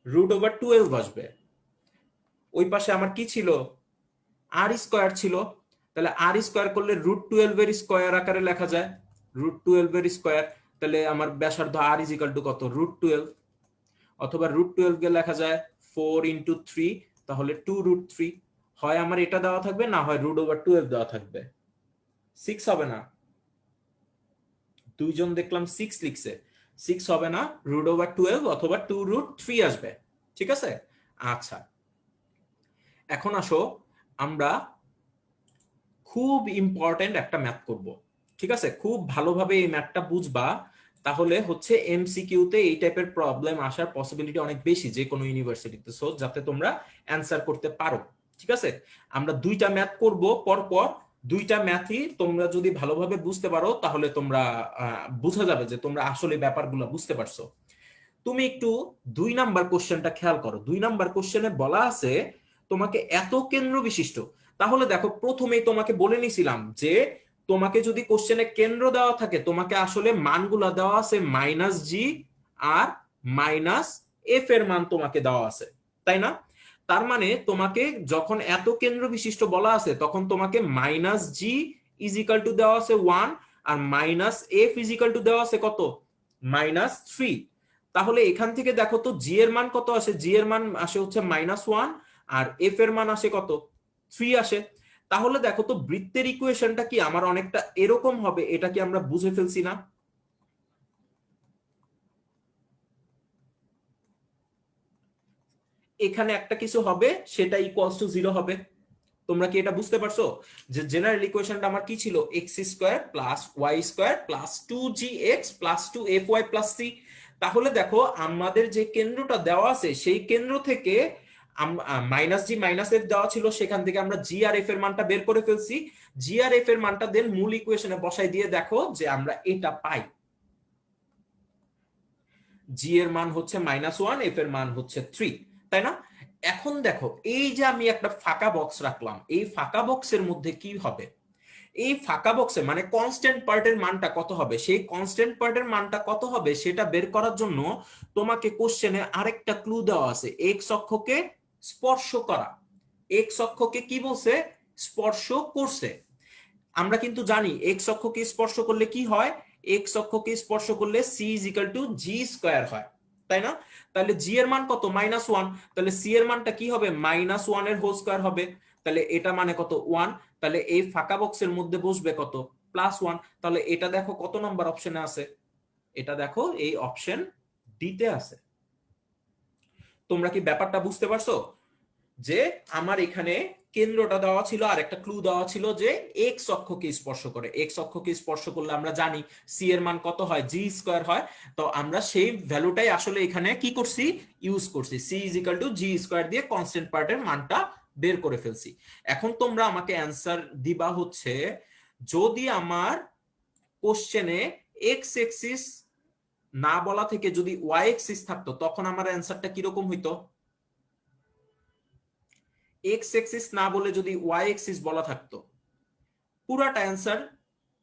√12 আসবে। ওই পাশে আমার কি ছিল? আর স্কোয়ার ছিল, তাহলে আর স্কোয়ার করলে √12 এর স্কোয়ার আকারে লেখা যায়, √12 এর স্কোয়ার। তাহলে আমার ব্যাসার্ধ আর ইজ ইকাল টু কত? √12। অথবা √12 কে লেখা যায় 4 × 3, তাহলে 2√3। হয় আমার এটা দেওয়া থাকবে, না হয় √12 দেওয়া থাকবে। 6 হবে না, দুইজন দেখলাম 6 লিখছে, 6 হবে না, √12 অথবা 2√3 আসবে, ঠিক আছে? আচ্ছা, এখন আসো আমরা খুব ইম্পর্টেন্ট একটা ম্যাথ করব, ঠিক আছে? খুব ভালোভাবে এই ম্যাথটা বুঝবা, তাহলে হচ্ছে এমসিকিউতে এই টাইপের প্রবলেম আসার পসিবিলিটি অনেক বেশি যে কোনো ইউনিভার্সিটিতে, সো যাতে তোমরা অ্যান্সার করতে পারো, ঠিক আছে? আমরা দুইটা ম্যাথ করব পর পর, দুইটা ম্যাথই তোমরা যদি ভালোভাবে বুঝতে পারো তাহলে তোমরা বোঝা যাবে যে তোমরা আসলে ব্যাপারগুলো বুঝতে পারছো। তুমি একটু 2 নাম্বার কোশ্চেনটা খেয়াল করো। 2 নাম্বার কোশ্চেনে বলা আছে তোমাকে এত কেন্দ্র বিশিষ্ট, তাহলে দেখো প্রথমেই তোমাকে বলে নিছিলাম যে তোমাকে যদি কোশ্চেনে কেন্দ্র দেওয়া থাকে, তোমাকে আসলে মানগুলা দেওয়া আছে -g আর -f এর মান তোমাকে দেওয়া আছে, তাই না? তার মানে তোমাকে যখন এত কেন্দ্র বিশিষ্ট বলা আছে তখন তোমাকে minus g is equal to দেওয়া আছে 1 আর minus f is equal to দেওয়া আছে কত -3। তাহলে এখান থেকে দেখো তো জি এর মান কত আসে, জি এর মান আসে হচ্ছে -1 আর এফ এর মান আসে কত 3 আসে। তাহলে দেখো তো বৃত্তের ইকুয়েশনটা কি আমার অনেকটা এরকম হবে, এটা কি আমরা বুঝে ফেলছি না? এখানে একটা কিছু হবে সেটা ইকুয়ালস টু 0 হবে। তোমরা কি এটা বুঝতে পারছো যে জেনারেল ইকুয়েশনটা আমার কি ছিল, x square plus y square plus 2gx plus 2fy plus c। তাহলে দেখো আমাদের যে কেন্দ্রটা দেওয়া আছে সেই কেন্দ্র থেকে মাইনাস জি মাইনাস এফ দেওয়া ছিল, সেখান থেকে আমরা জি আর এফ এর মানটা বের করে ফেলছি। জি আর এফ এর মানটা দেন মূল ইকুয়েশনে বসাই দিয়ে দেখো যে আমরা এটা পাই, জি এর মান হচ্ছে -1, এফ এর মান হচ্ছে 3, তাই না? এখন দেখো এই যে আমি একটা ফাঁকা বক্স রাখলাম, এই ফাঁকা বক্সের মধ্যে কি হবে, এই ফাঁকা বক্সে মানে কনস্ট্যান্ট পার্টের মানটা কত হবে, সেই কনস্ট্যান্ট পার্টের মানটা কত হবে সেটা বের করার জন্য তোমাকে কোশ্চেনে আরেকটা ক্লু দেওয়া আছে, এক্স অক্ষকে স্পর্শ করা। এক্স অক্ষকে কি বলছে, স্পর্শ করছে। আমরা কিন্তু জানি এক্স অক্ষকে স্পর্শ করলে কি হয়, এক্স অক্ষকে স্পর্শ করলে c is equal to g square হয়, তাই না? তাহলে জি এর মান কত -1, তাহলে সি এর মানটা কি হবে -1 এর হোল স্কোয়ার হবে। তাহলে এটা মানে কত 1, তাহলে এই ফাঁকা বক্সের মধ্যে বসবে কত +1। তাহলে এটা দেখো কত নাম্বার অপশনে আছে, এটা দেখো এই অপশন ডিতে আছে। তোমরা কি ব্যাপারটা বুঝতে পারছো যে আমার এখানে কেন্দ্রটা দেওয়া ছিল আর একটা ক্লু দেওয়া ছিল যে এক্স অক্ষকে স্পর্শ করে, এক্স অক্ষকে স্পর্শ করলে আমরা জানি সি এর মান কত হয়, জি স্কোয়ার হয়। তো আমরা সেই ভ্যালুটাই আসলে এখানে কি করছি, ইউজ করছি, c is equal to g square দিয়ে কনস্ট্যান্ট পার্টের মানটা বের করে ফেলছি। এখন তোমরা আমাকে অ্যান্সার দিবা হচ্ছে, যদি আমার কোশ্চেনে এক্স এক্সিস না বলা থেকে যদি ওয়াই এক্সিস থাকতো তখন আমার অ্যান্সারটা কিরকম হইতো। এক্স এক্সিস না বলে যদি ওয়াই এক্সিস বলা থাকতো, পুরাটা অ্যান্সার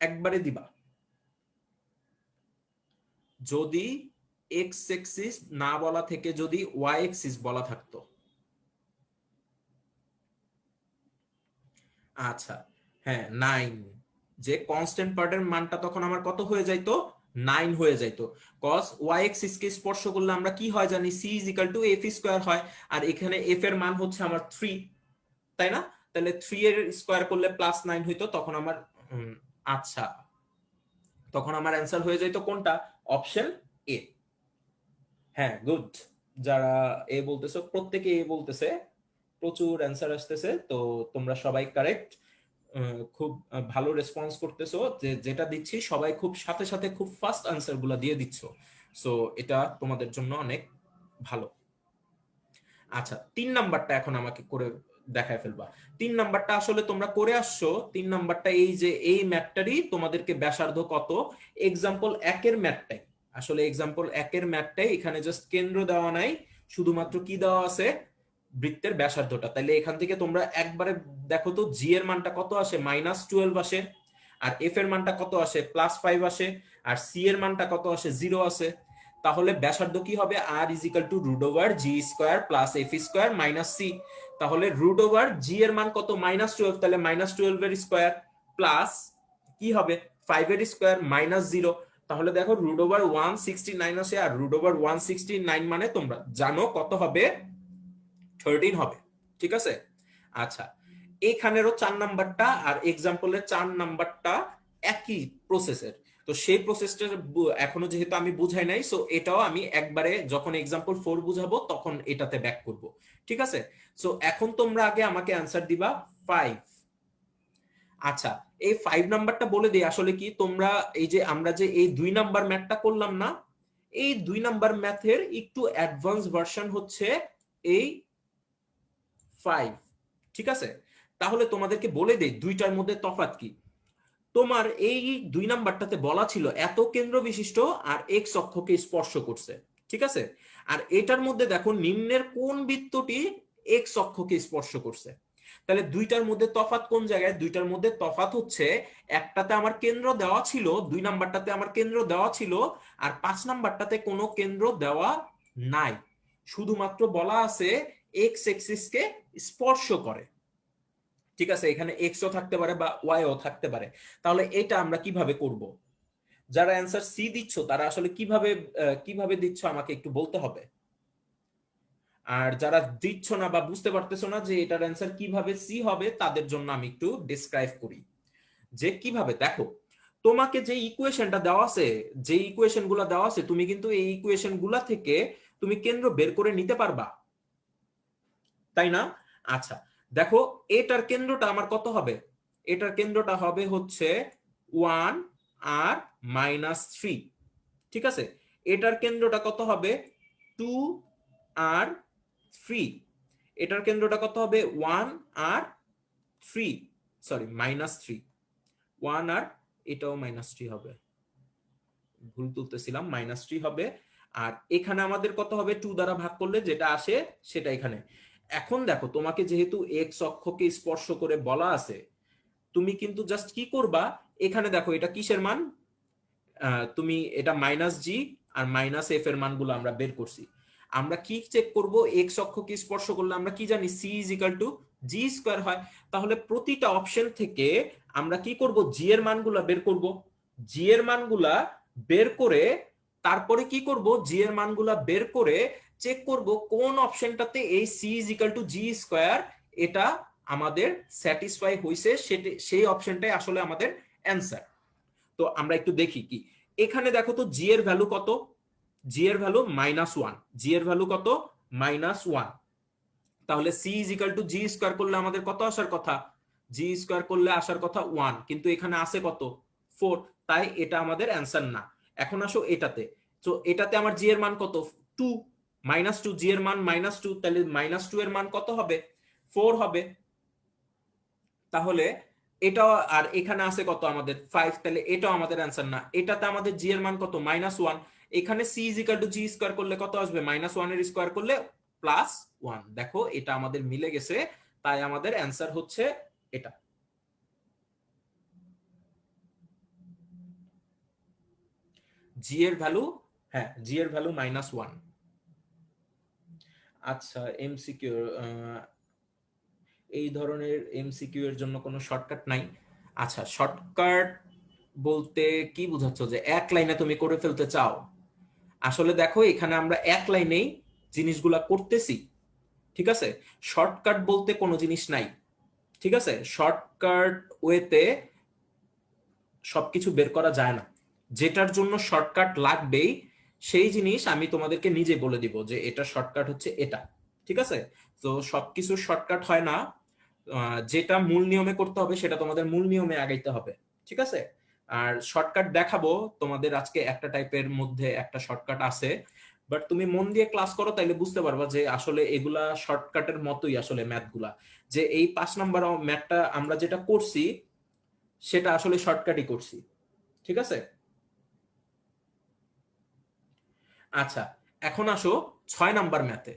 একবারে দিবা। যদি এক্স এক্সিস না বলা থেকে যদি ওয়াই এক্সিস বলা থাকতো, আচ্ছা হ্যাঁ 9, যে কনস্ট্যান্ট পার্টের মানটা তখন আমার কত হয়ে যাইতো, 9 হয়ে যাইতো। কস ওয়াই এক্সিস কে স্পর্শ করলে আমরা কি হয় জানি, c is equal to f square হয়, আর এখানে এফ এর মান হচ্ছে আমার 3, তাই না? তাহলে 3 এর স্কোয়ার করলে +9 হইতো, তখন আমার আচ্ছা তখন আমার অ্যান্সার হয়ে যাইতো কোনটা, অপশন এ। হ্যাঁ গুড, যারা এ বলতেছো প্রত্যেকে এ বলতেছে, প্রচুর অ্যান্সার আসতেছে, তো তোমরা সবাই কারেক্ট, খুব ভালো রেসপন্স করতেছো, যে যেটা দিচ্ছি সবাই খুব সাথে সাথে খুব ফাস্ট আনসার গুলা দিয়ে দিচ্ছ, সো এটা তোমাদের জন্য অনেক ভালো। আচ্ছা 3 নাম্বারটা এখন আমাকে করে দেখায় ফেলবা। 3 নাম্বারটা আসলে তোমরা করে আসছো, 3 নাম্বারটা এই যে এই ম্যাথটারই তোমাদেরকে ব্যাসার্ধ কত, এক্সাম্পল 1 এর ম্যাথটাই, আসলে এক্সাম্পল 1 এর ম্যাথটাই, এখানে জাস্ট কেন্দ্র দেওয়া নাই, শুধুমাত্র কি দেওয়া আছে, বৃত্তের ব্যাসার্ধটা। তাহলে এখান থেকে তোমরা একবারে দেখো তো জি এর মানটা কত আসে, -12 আসে, আর এফ এর মানটা কত আসে, +5 আসে, আর সি এর মানটা কত আসে, 0 আসে। তাহলে ব্যাসার্ধ কি হবে, R is equal to √g² plus f square minus c. তাহলে √g এর মান কত, -12, তাহলে -12 এর স্কোয়ার প্লাস কি হবে 5 এর স্কোয়ার -0। তাহলে দেখো √169 আসে, আর √169 মানে তোমরা জানো কত হবে, 13 হবে, ঠিক আছে? আচ্ছা এখানেরও 4 নাম্বারটা আর এক্সাম্পলের 4 নাম্বারটা একই প্রসেসের, তো সেই প্রসেসটা এখনো যেহেতু আমি বুঝাই নাই, সো এটাও আমি একবারে যখন এক্সাম্পল 4 বুঝাবো তখন এটাতে ব্যাক করব, ঠিক আছে? সো এখন তোমরা আগে আমাকে অ্যান্সার দিবা 5। আচ্ছা এই 5 নাম্বারটা বলে দিই আসলে কি, তোমরা এই যে আমরা যে এই 2 নাম্বার ম্যাথটা করলাম না, এই 2 নাম্বার ম্যাথের একটু অ্যাডভান্স ভার্সন হচ্ছে এই 5, ঠিক আছে? তাহলে তোমাদেরকে বলে দেই দুইটার মধ্যে তফাৎ কি। তোমার এই 2 নাম্বারটাতে বলা ছিল এত কেন্দ্র বিশিষ্ট আর এক্স অক্ষকে স্পর্শ করছে, ঠিক আছে? আর এটার মধ্যে দেখো নিম্নের কোন বৃত্তটি এক্স অক্ষকে স্পর্শ করছে। তাহলে দুইটার মধ্যে তফাৎ কোন জায়গায়, দুইটার মধ্যে তফাৎ হচ্ছে একটাতে আমার কেন্দ্র দেওয়া ছিল, 2 নাম্বারটাতে আমার কেন্দ্র দেওয়া ছিল, আর 5 নাম্বারটাতে কোনো কেন্দ্র দেওয়া নাই, শুধুমাত্র বলা আছে এক্স এক্সিসকে স্পর্শ করে। ঠিক আছে, এখানে এক্সও থাকতে পারে বা ওয়াইও থাকতে পারে। তাহলে এটা আমরা কিভাবে করব? যারা অ্যান্সার সি দিচ্ছ তারা আসলে কিভাবে দিচ্ছ আমাকে একটু বলতে হবে। আর যারা দিচ্ছ না বা বুঝতে পারতেছো না যে এটার অ্যান্সার কিভাবে সি হবে, তাদের জন্য আমি একটু ডিসক্রাইব করি যে কিভাবে। দেখো, তোমাকে যে ইকুয়েশনটা দেওয়া আছে, যে ইকুয়েশন গুলা দেওয়া আছে, তুমি কিন্তু এই ইকুয়েশন গুলা থেকে তুমি কেন্দ্র বের করে নিতে পারবা, তাই না? আচ্ছা, দেখো, এটার কেন্দ্রটা আমার কত হবে? এটার কেন্দ্রটা হবে হচ্ছে 1r-3। ঠিক আছে, এটার কেন্দ্রটা কত হবে? 2r3। এটার কেন্দ্রটা কত হবে? 1r3, sorry -3। 1r, এটাও -3 হবে, ভুল তুলতেছিলাম, -3 হবে। আর এখানে আমাদের কত হবে? 2 দ্বারা ভাগ করলে যেটা আসে সেটা এখানে। এখন দেখো, তোমাকে যেহেতু এক্স অক্ষকে স্পর্শ করে বলা আছে, তুমি কিন্তু জাস্ট কি করবা, এখানে দেখো এটা কিসের মান, তুমি এটা -g আর -f এর মানগুলো আমরা বের করছি। আমরা কি চেক করব? এক্স অক্ষকে স্পর্শ করলে আমরা কি জানি? c = g² হয়। তাহলে প্রতিটা অপশন থেকে আমরা কি করব? জি এর মানগুলা বের করব। জি এর মানগুলা বের করে তারপরে কি করব? জি এর মানগুলা বের করে চেক করব কোন অপশনটাতে এই c = g², এটা আমাদের স্যাটিসফাই হইছে, সেই অপশনটাই আসলে আমাদের অ্যান্সার। তো আমরা একটু দেখি কি এখানে। দেখো তো, জি এর ভ্যালু কত? জি এর ভ্যালু -1। জি এর ভ্যালু কত? -1। তাহলে c = g² করলে আমাদের কত আসার কথা? g² করলে আসার কথা 1, কিন্তু এখানে আছে কত? 4। তাই এটা আমাদের অ্যান্সার না। এখন আসো এটাতে। তো এটাতে আমার জি এর মান কত? 2। -2, জি এর মান -2, তাহলে -2 এর মান কত হবে? 4 হবে। তাহলে এটাও, আর এখানে আছে কত আমাদের? 5, তাহলে এটাও আমাদের অ্যান্সার না। এটাতে আমাদের জি এর মান কত? -1। এখানে c = g² করলে কত আসবে? -1 এর স্কোয়ার করলে +1। দেখো, এটা আমাদের মিলে গেছে, তাই আমাদের অ্যান্সার হচ্ছে এটা। জি এর ভ্যালু, হ্যাঁ, জি এর ভ্যালু -1। আচ্ছা, এমসিকিউ, এই ধরনের এমসিকিউ এর জন্য কোনো শর্টকাট নাই। আচ্ছা, শর্টকাট বলতে কি বুঝাচ্ছ? যে এক লাইনে তুমি করে ফেলতে চাও? আসলে দেখো, এখানে আমরা এক লাইনেই জিনিসগুলা করতেছি। ঠিক আছে, শর্টকাট বলতে কোনো জিনিস নাই। ঠিক আছে, শর্টকাট ওয়েতে সবকিছু বের করা যায় না। যেটার জন্য শর্টকাট লাগবেই সেই জিনিস আমি তোমাদেরকে নিজে বলে দিব যে এটা শর্টকাট হচ্ছে এটা। ঠিক আছে, তো সবকিছু শর্টকাট হয় না। যেটা মূল নিয়মে করতে হবে সেটা তোমাদের মূল নিয়মে আগাইতে হবে। ঠিক আছে, আর শর্টকাট দেখাবো তোমাদের আজকে। একটা টাইপের মধ্যে একটা শর্টকাট আছে, বাট তুমি মন দিয়ে ক্লাস করো, তাইলে বুঝতে পারবা যে আসলে এগুলা শর্টকাটের মতোই আসলে ম্যাথগুলা। যে এই 5 নাম্বার ম্যাথটা আমরা যেটা করছি সেটা আসলে শর্টকাটই করছি। ঠিক আছে, আচ্ছা, এখন আসো 6 নাম্বার ম্যাথে।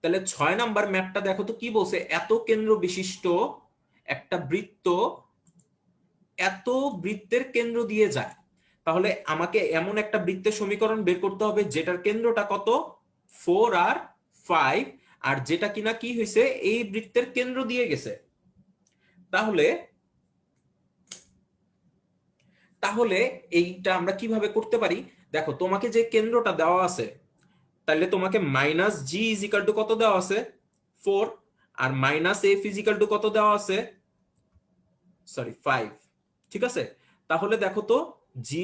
তাহলে 6 নাম্বার ম্যাথটা দেখো তো কি বলছে। এত কেন্দ্র বিশিষ্ট একটা বৃত্ত এত বৃত্তের কেন্দ্র দিয়ে যায়। তাহলে আমাকে এমন একটা বৃত্তের সমীকরণ বের করতে হবে যেটার কেন্দ্রটা কত? 4r5, আর যেটা কিনা কি হয়েছে, এই বৃত্তের কেন্দ্র দিয়ে গেছে। তাহলে তাহলে এইটা আমরা কিভাবে করতে পারি? দেখো, তোমাকে যে কেন্দ্রটা দেওয়া আছে, তাহলে তোমাকে -g = কত দেওয়া আছে? 4। আর -f = কত দেওয়া আছে? সরি, 5। ঠিক আছে, তাহলে দেখো তো, জি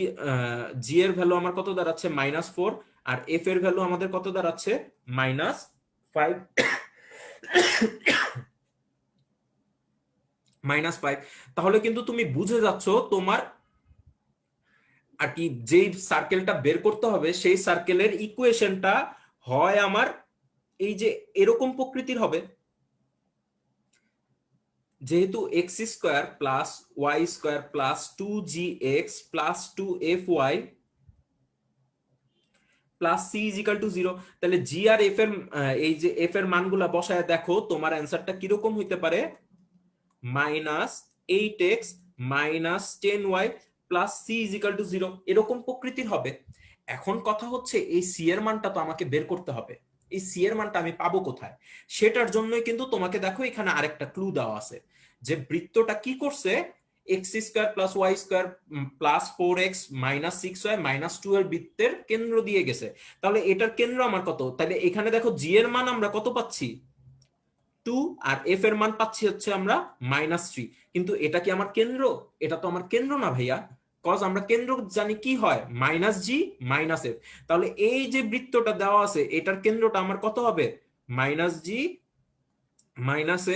জি এর ভ্যালু আমার কত দাঁড়াচ্ছে? -4। আর এফ এর ভ্যালু আমাদের কত দাঁড়াচ্ছে? -5। -5। তাহলে কিন্তু তুমি বুঝে যাচ্ছ তোমার আর কি, যেই সার্কেলটা বের করতে হবে সেই সার্কেলের ইকুয়েশনটা হয় আমার এই যে এরকম প্রকৃতির হবে। যেহেতু x² + y² + 2gx + 2fy + c = 0, তাহলে জি আর এফ এর এই যে এফ এর মানগুলা বসায় দেখো তোমার অ্যান্সারটা কিরকম হইতে পারে? -8x - 10y + c = 0, এরকম প্রকৃতির হবে। এখন কথা হচ্ছে, এই সি এর মানটা তো আমাকে বের করতে হবে। এই সি এর মানটা আমি পাবো কোথায়? সেটার জন্যই কিন্তু তোমাকে দেখো এখানে আরেকটা ক্লু দেওয়া আছে, যে বৃত্তটা কি করছে, x square plus y square plus 4x minus 6y minus 2 এর বৃত্তের কেন্দ্র দিয়ে গেছে। তাহলে এটার কেন্দ্র আমার কত? তাহলে এখানে দেখো জি এর মান আমরা কত পাচ্ছি, 2, আর এফ এর মান পাচ্ছি হচ্ছে আমরা -3। কিন্তু এটা কি আমার কেন্দ্র? এটা তো আমার কেন্দ্র না ভাইয়া, কজ আমরা কেন্দ্র জানি কি হয়, -g -f। তাহলে এই যে বৃত্তটা দেওয়া আছে এটার কেন্দ্রটা আমার কত হবে, -g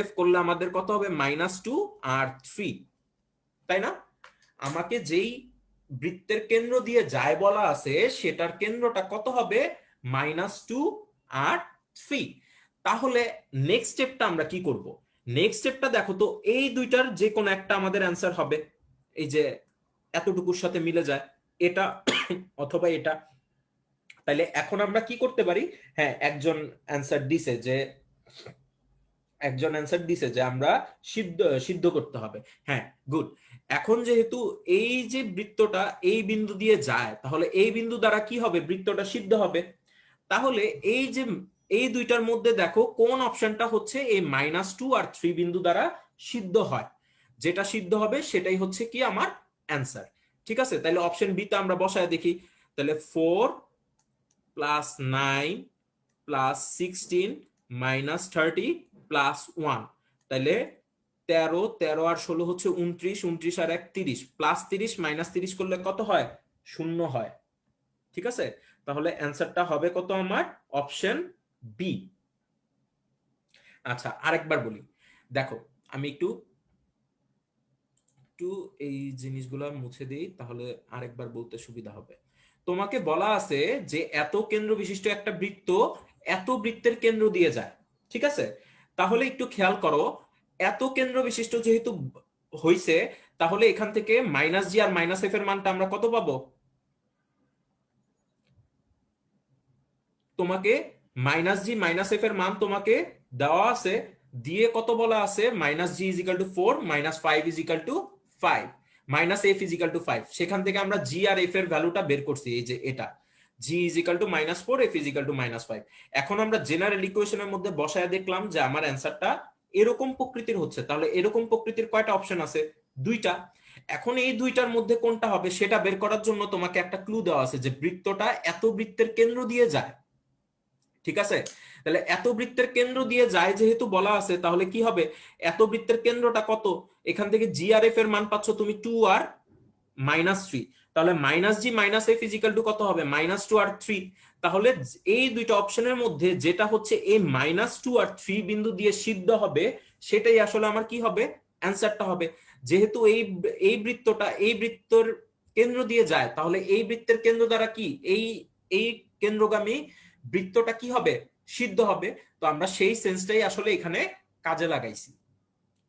-f করলে আমাদের কত হবে, -2 আর 3, তাই না? আমাকে যেই বৃত্তের কেন্দ্র দিয়ে যায় বলা আছে সেটার কেন্দ্রটা কত হবে, -2 আর 3। তাহলে নেক্সট স্টেপটা আমরা কি করব? নেক্সট স্টেপটা দেখো তো, এই দুইটার যে কোনো একটা আমাদের অ্যান্সার হবে, এই যে এতটুকুর সাথে মিলে যায়, এটা অথবা এটা। তাইলে এখন আমরা কি করতে পারি, হ্যাঁ একজন অ্যান্সার দিছে যে, আমরা সিদ্ধ সিদ্ধ করতে হবে। হ্যাঁ, গুড। এখন যেহেতু এই যে বৃত্তটা এই বিন্দু দিয়ে যায়, তাহলে এই বিন্দু দ্বারা কি হবে, বৃত্তটা সিদ্ধ হবে। তাহলে এই যে এই দুইটার মধ্যে দেখো কোন অপশনটা হচ্ছে এই -2 আর 3 বিন্দু দ্বারা সিদ্ধ হয়, যেটা সিদ্ধ হবে সেটাই হচ্ছে কি আমার অ্যান্সার। ঠিক আছে, তাহলে অপশন বি তে আমরা বসায় দেখি। তাহলে 4 প্লাস 9 প্লাস 16 মাইনাস 30 প্লাস 1, তাহলে 13, 13 আর 16 হচ্ছে 29, 29 আর 1 30, প্লাস 30 মাইনাস 30 করলে কত হয়, 0 হয়। ঠিক আছে, তাহলে অ্যান্সারটা হবে কত আমার, অপশন বি। আচ্ছা আরেকবার বলি, দেখো আমি একটু একটু এই জিনিসগুলো মুছে দিই, তাহলে আরেকবার বলতে সুবিধা হবে। তোমাকে বলা আছে যে এত কেন্দ্র বিশিষ্ট একটা বৃত্ত এত বৃত্তের কেন্দ্র দিয়ে যায়, ঠিক আছে? তাহলে একটু খেয়াল করো, এত কেন্দ্র বিশিষ্ট যেহেতু হইছে, তাহলে এখান থেকে -g আর -f এর মানটা আমরা কত পাবো? তোমাকে -g -f এর মান তোমাকে দেওয়া আছে, দিয়ে কত বলা আছে, -g = 4 -5 = 5 -f = 5। সেখান থেকে আমরা g আর f এর ভ্যালুটা বের করছি, এই যে এটা g = -4, f = -5। এখন আমরা জেনারেল ইকুয়েশনের মধ্যে বসায় দেখলাম যে আমার অ্যান্সারটা এরকম প্রকৃতির হচ্ছে। তাহলে এরকম প্রকৃতির কয়টা অপশন আছে, দুইটা। এখন এই দুইটার মধ্যে কোনটা হবে সেটা বের করার জন্য তোমাকে একটা ক্লু দেওয়া আছে, যে বৃত্তটা এত বৃত্তের কেন্দ্র দিয়ে যায়। ঠিক আছে, তাহলে এত বৃত্তের কেন্দ্র দিয়ে যায় যেহেতু বলা আছে, তাহলে কি হবে, এত বৃত্তের কেন্দ্রটা কত, এখান থেকে জি আর এফ এর মান পাচ্ছ তুমি 2 আর -3, তাহলে -g -f = কত হবে, -2 আর 3। তাহলে এই দুইটা অপশনের মধ্যে যেটা হচ্ছে এই -2 আর 3 বিন্দু দিয়ে সিদ্ধ হবে, সেটাই আসলে আমার কি হবে, অ্যান্সারটা হবে। যেহেতু এই এই বৃত্তটা এই বৃত্তর কেন্দ্র দিয়ে যায়, তাহলে এই বৃত্তের কেন্দ্র দ্বারা কি এই এই কেন্দ্রগামী বৃত্তটা কি হবে, সিদ্ধ হবে। তো আমরা সেই সেন্সটাই আসলে এখানে কাজে লাগাইছি।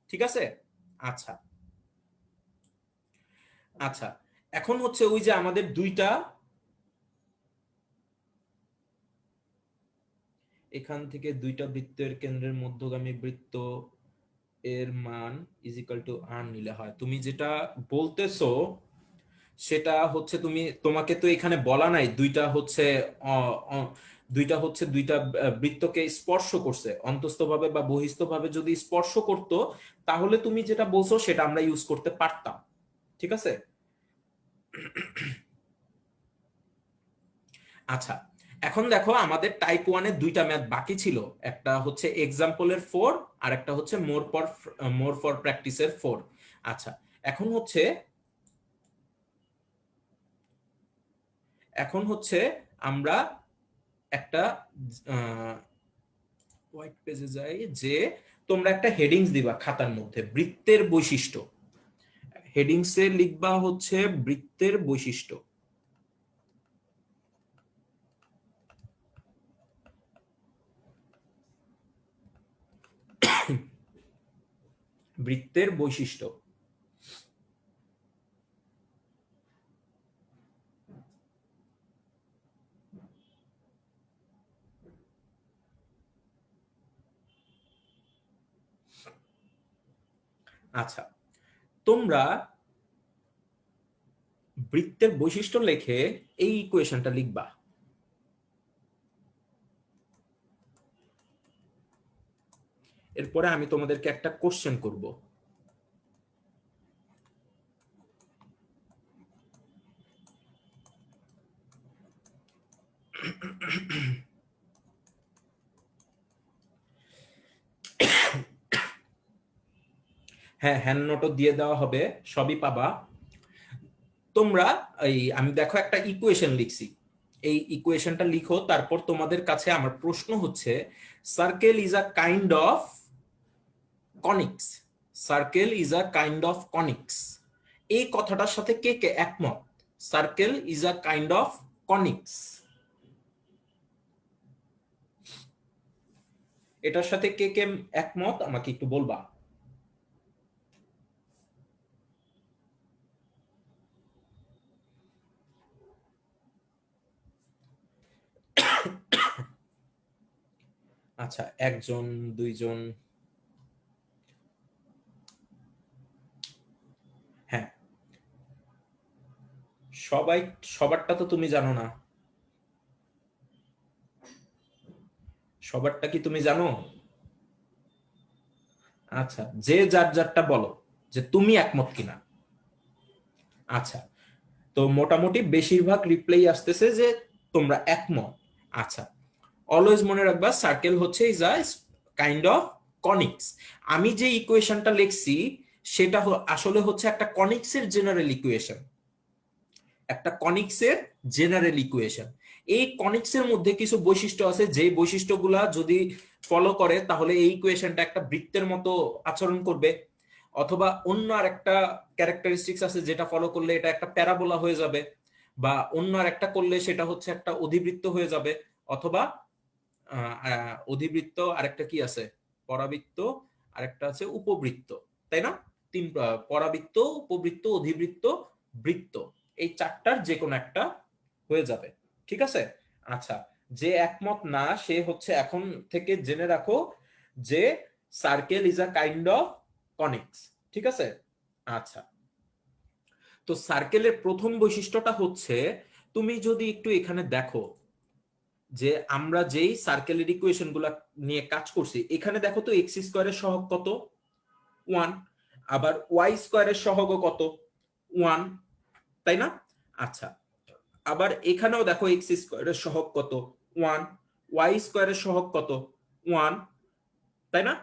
ঠিক আছে, আচ্ছা আচ্ছা। এখন হচ্ছে ওই যে আমাদের দুইটা, এখান থেকে দুইটা বৃত্তের কেন্দ্রের মধ্যগামী বৃত্ত এর মান r নিলে হয়, তুমি যেটা বলতেছো সেটা হচ্ছে, তোমাকে তো এখানে বলা নাই দুইটা হচ্ছে দুইটা বৃত্তকে স্পর্শ করছে, অন্তস্থভাবে বা বহিস্থভাবে যদি স্পর্শ করত, তাহলে তুমি যেটা বলছো সেটা আমরা ইউজ করতে পারতাম। ঠিক আছে, আচ্ছা। এখন দেখো আমাদের টাইপ 1 এর দুইটা ম্যাথ বাকি ছিল, একটা হচ্ছে এক্সাম্পলের 4 আর একটা হচ্ছে মোর ফর প্র্যাকটিসের 4। আচ্ছা, এখন হচ্ছে আমরা একটা হোয়াইট পেজে যাই, যে তোমরা একটা হেডিংস দিবা খাতার মধ্যে, বৃত্তের বৈশিষ্ট্য। হেডিংসে লিখবা হচ্ছে বৃত্তের বৈশিষ্ট্য। বৃত্তের বৈশিষ্ট্য। আচ্ছা, তোমরা বৃত্তের বৈশিষ্ট্য লিখে এই ইকুয়েশনটা লিখবা। এরপরে আমি তোমাদেরকে একটা কোশ্চেন করব। হ্যাঁ, হ্যান্ড নোটও দিয়ে দেওয়া হবে, সবই পাবা তোমরা। এই আমি দেখো একটা ইকুয়েশন লিখছি, এই ইকুয়েশনটা লিখো। তারপর তোমাদের কাছে আমার প্রশ্ন হচ্ছে, circle is a kind of conics, circle is a kind of conics, এই কথাটার সাথে কে কে একমত? Circle is a kind of conics, এটার সাথে কে কে একমত আমাকে একটু বলবা। আচ্ছা, একজন, দুইজন, হ্যাঁ। সবাই, সবারটা তো তুমি জানো না, সবারটা কি তুমি জানো? আচ্ছা, যে যার যারটা বলো যে তুমি একমত কিনা। আচ্ছা, তো মোটামুটি বেশিরভাগ রিপ্লাই আসতেছে যে তোমরা একমত। আচ্ছা, অলওয়েজ মনে রাখবা সার্কেল হচ্ছে is a kind of conics. আমি যে ইকুয়েশনটা লিখছি সেটা আসলে হচ্ছে একটা কনিক্সের জেনারেল ইকুয়েশন, একটা কনিক্সের জেনারেল ইকুয়েশন। এই কনিক্সের মধ্যে কিছু বৈশিষ্ট্য আছে, যে বৈশিষ্ট্যগুলা যদি ফলো করে তাহলে এই ইকুয়েশনটা একটা বৃত্তের মতো আচরণ করবে, অথবা অন্য আর একটা ক্যারেক্টারিস্টিক্স আছে যেটা ফলো করলে এটা একটা প্যারাবোলা হয়ে যাবে, বা অন্য আর একটা করলে সেটা হচ্ছে একটা অধিবৃত্ত হয়ে যাবে, অথবা অধিবৃত্ত, আরেকটা কি আছে, পরাবৃত্ত, আরেকটা আছে উপবৃত্ত, তাই না? তিন, পরাবৃত্ত, উপবৃত্ত, অধিবৃত্ত, বৃত্ত, এই চারটার যে কোনো একটা হয়ে যাবে, ঠিক আছে? আচ্ছা, যে একমত না সে হচ্ছে এখন থেকে জেনে রাখো যে circle is a kind of conics, ঠিক আছে? আচ্ছা, তো সার্কেলের প্রথম বৈশিষ্ট্যটা হচ্ছে, তুমি যদি একটু এখানে দেখো যে আমরা যেই সার্কেলের ইকুয়েশন গুলা নিয়ে কাজ করছি, এখানে দেখো তো এক্স স্কোয়ারের সহগ কত? 1। আবার ওয়াই স্কোয়ারের সহগ কত? 1, তাই না? আচ্ছা, আবার এখানেও দেখো এক্স স্কোয়ারের সহগ কত? 1। ওয়াই স্কোয়ারের সহগ কত? 1, তাই না?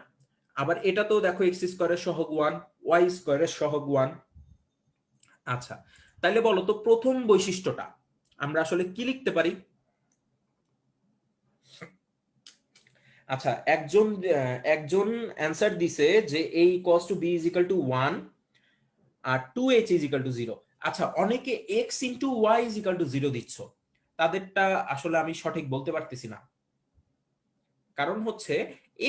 আবার এটাতেও দেখো এক্স স্কোয়ারের সহগ 1, ওয়াই স্কোয়ারের সহগ 1। আচ্ছা, তাহলে বলো তো প্রথম বৈশিষ্ট্যটা আমরা আসলে কি লিখতে পারি? আচ্ছা, একজন একজন অ্যান্সার দিছে যে a equals to b is equal to 1 আর 2h ইজ ইকুয়াল টু 0। আচ্ছা, অনেকে x into y is equal to 0 দিচ্ছ, তাদেরটা আসলে আমি সঠিক বলতে পারতেছি না। কারণ হচ্ছে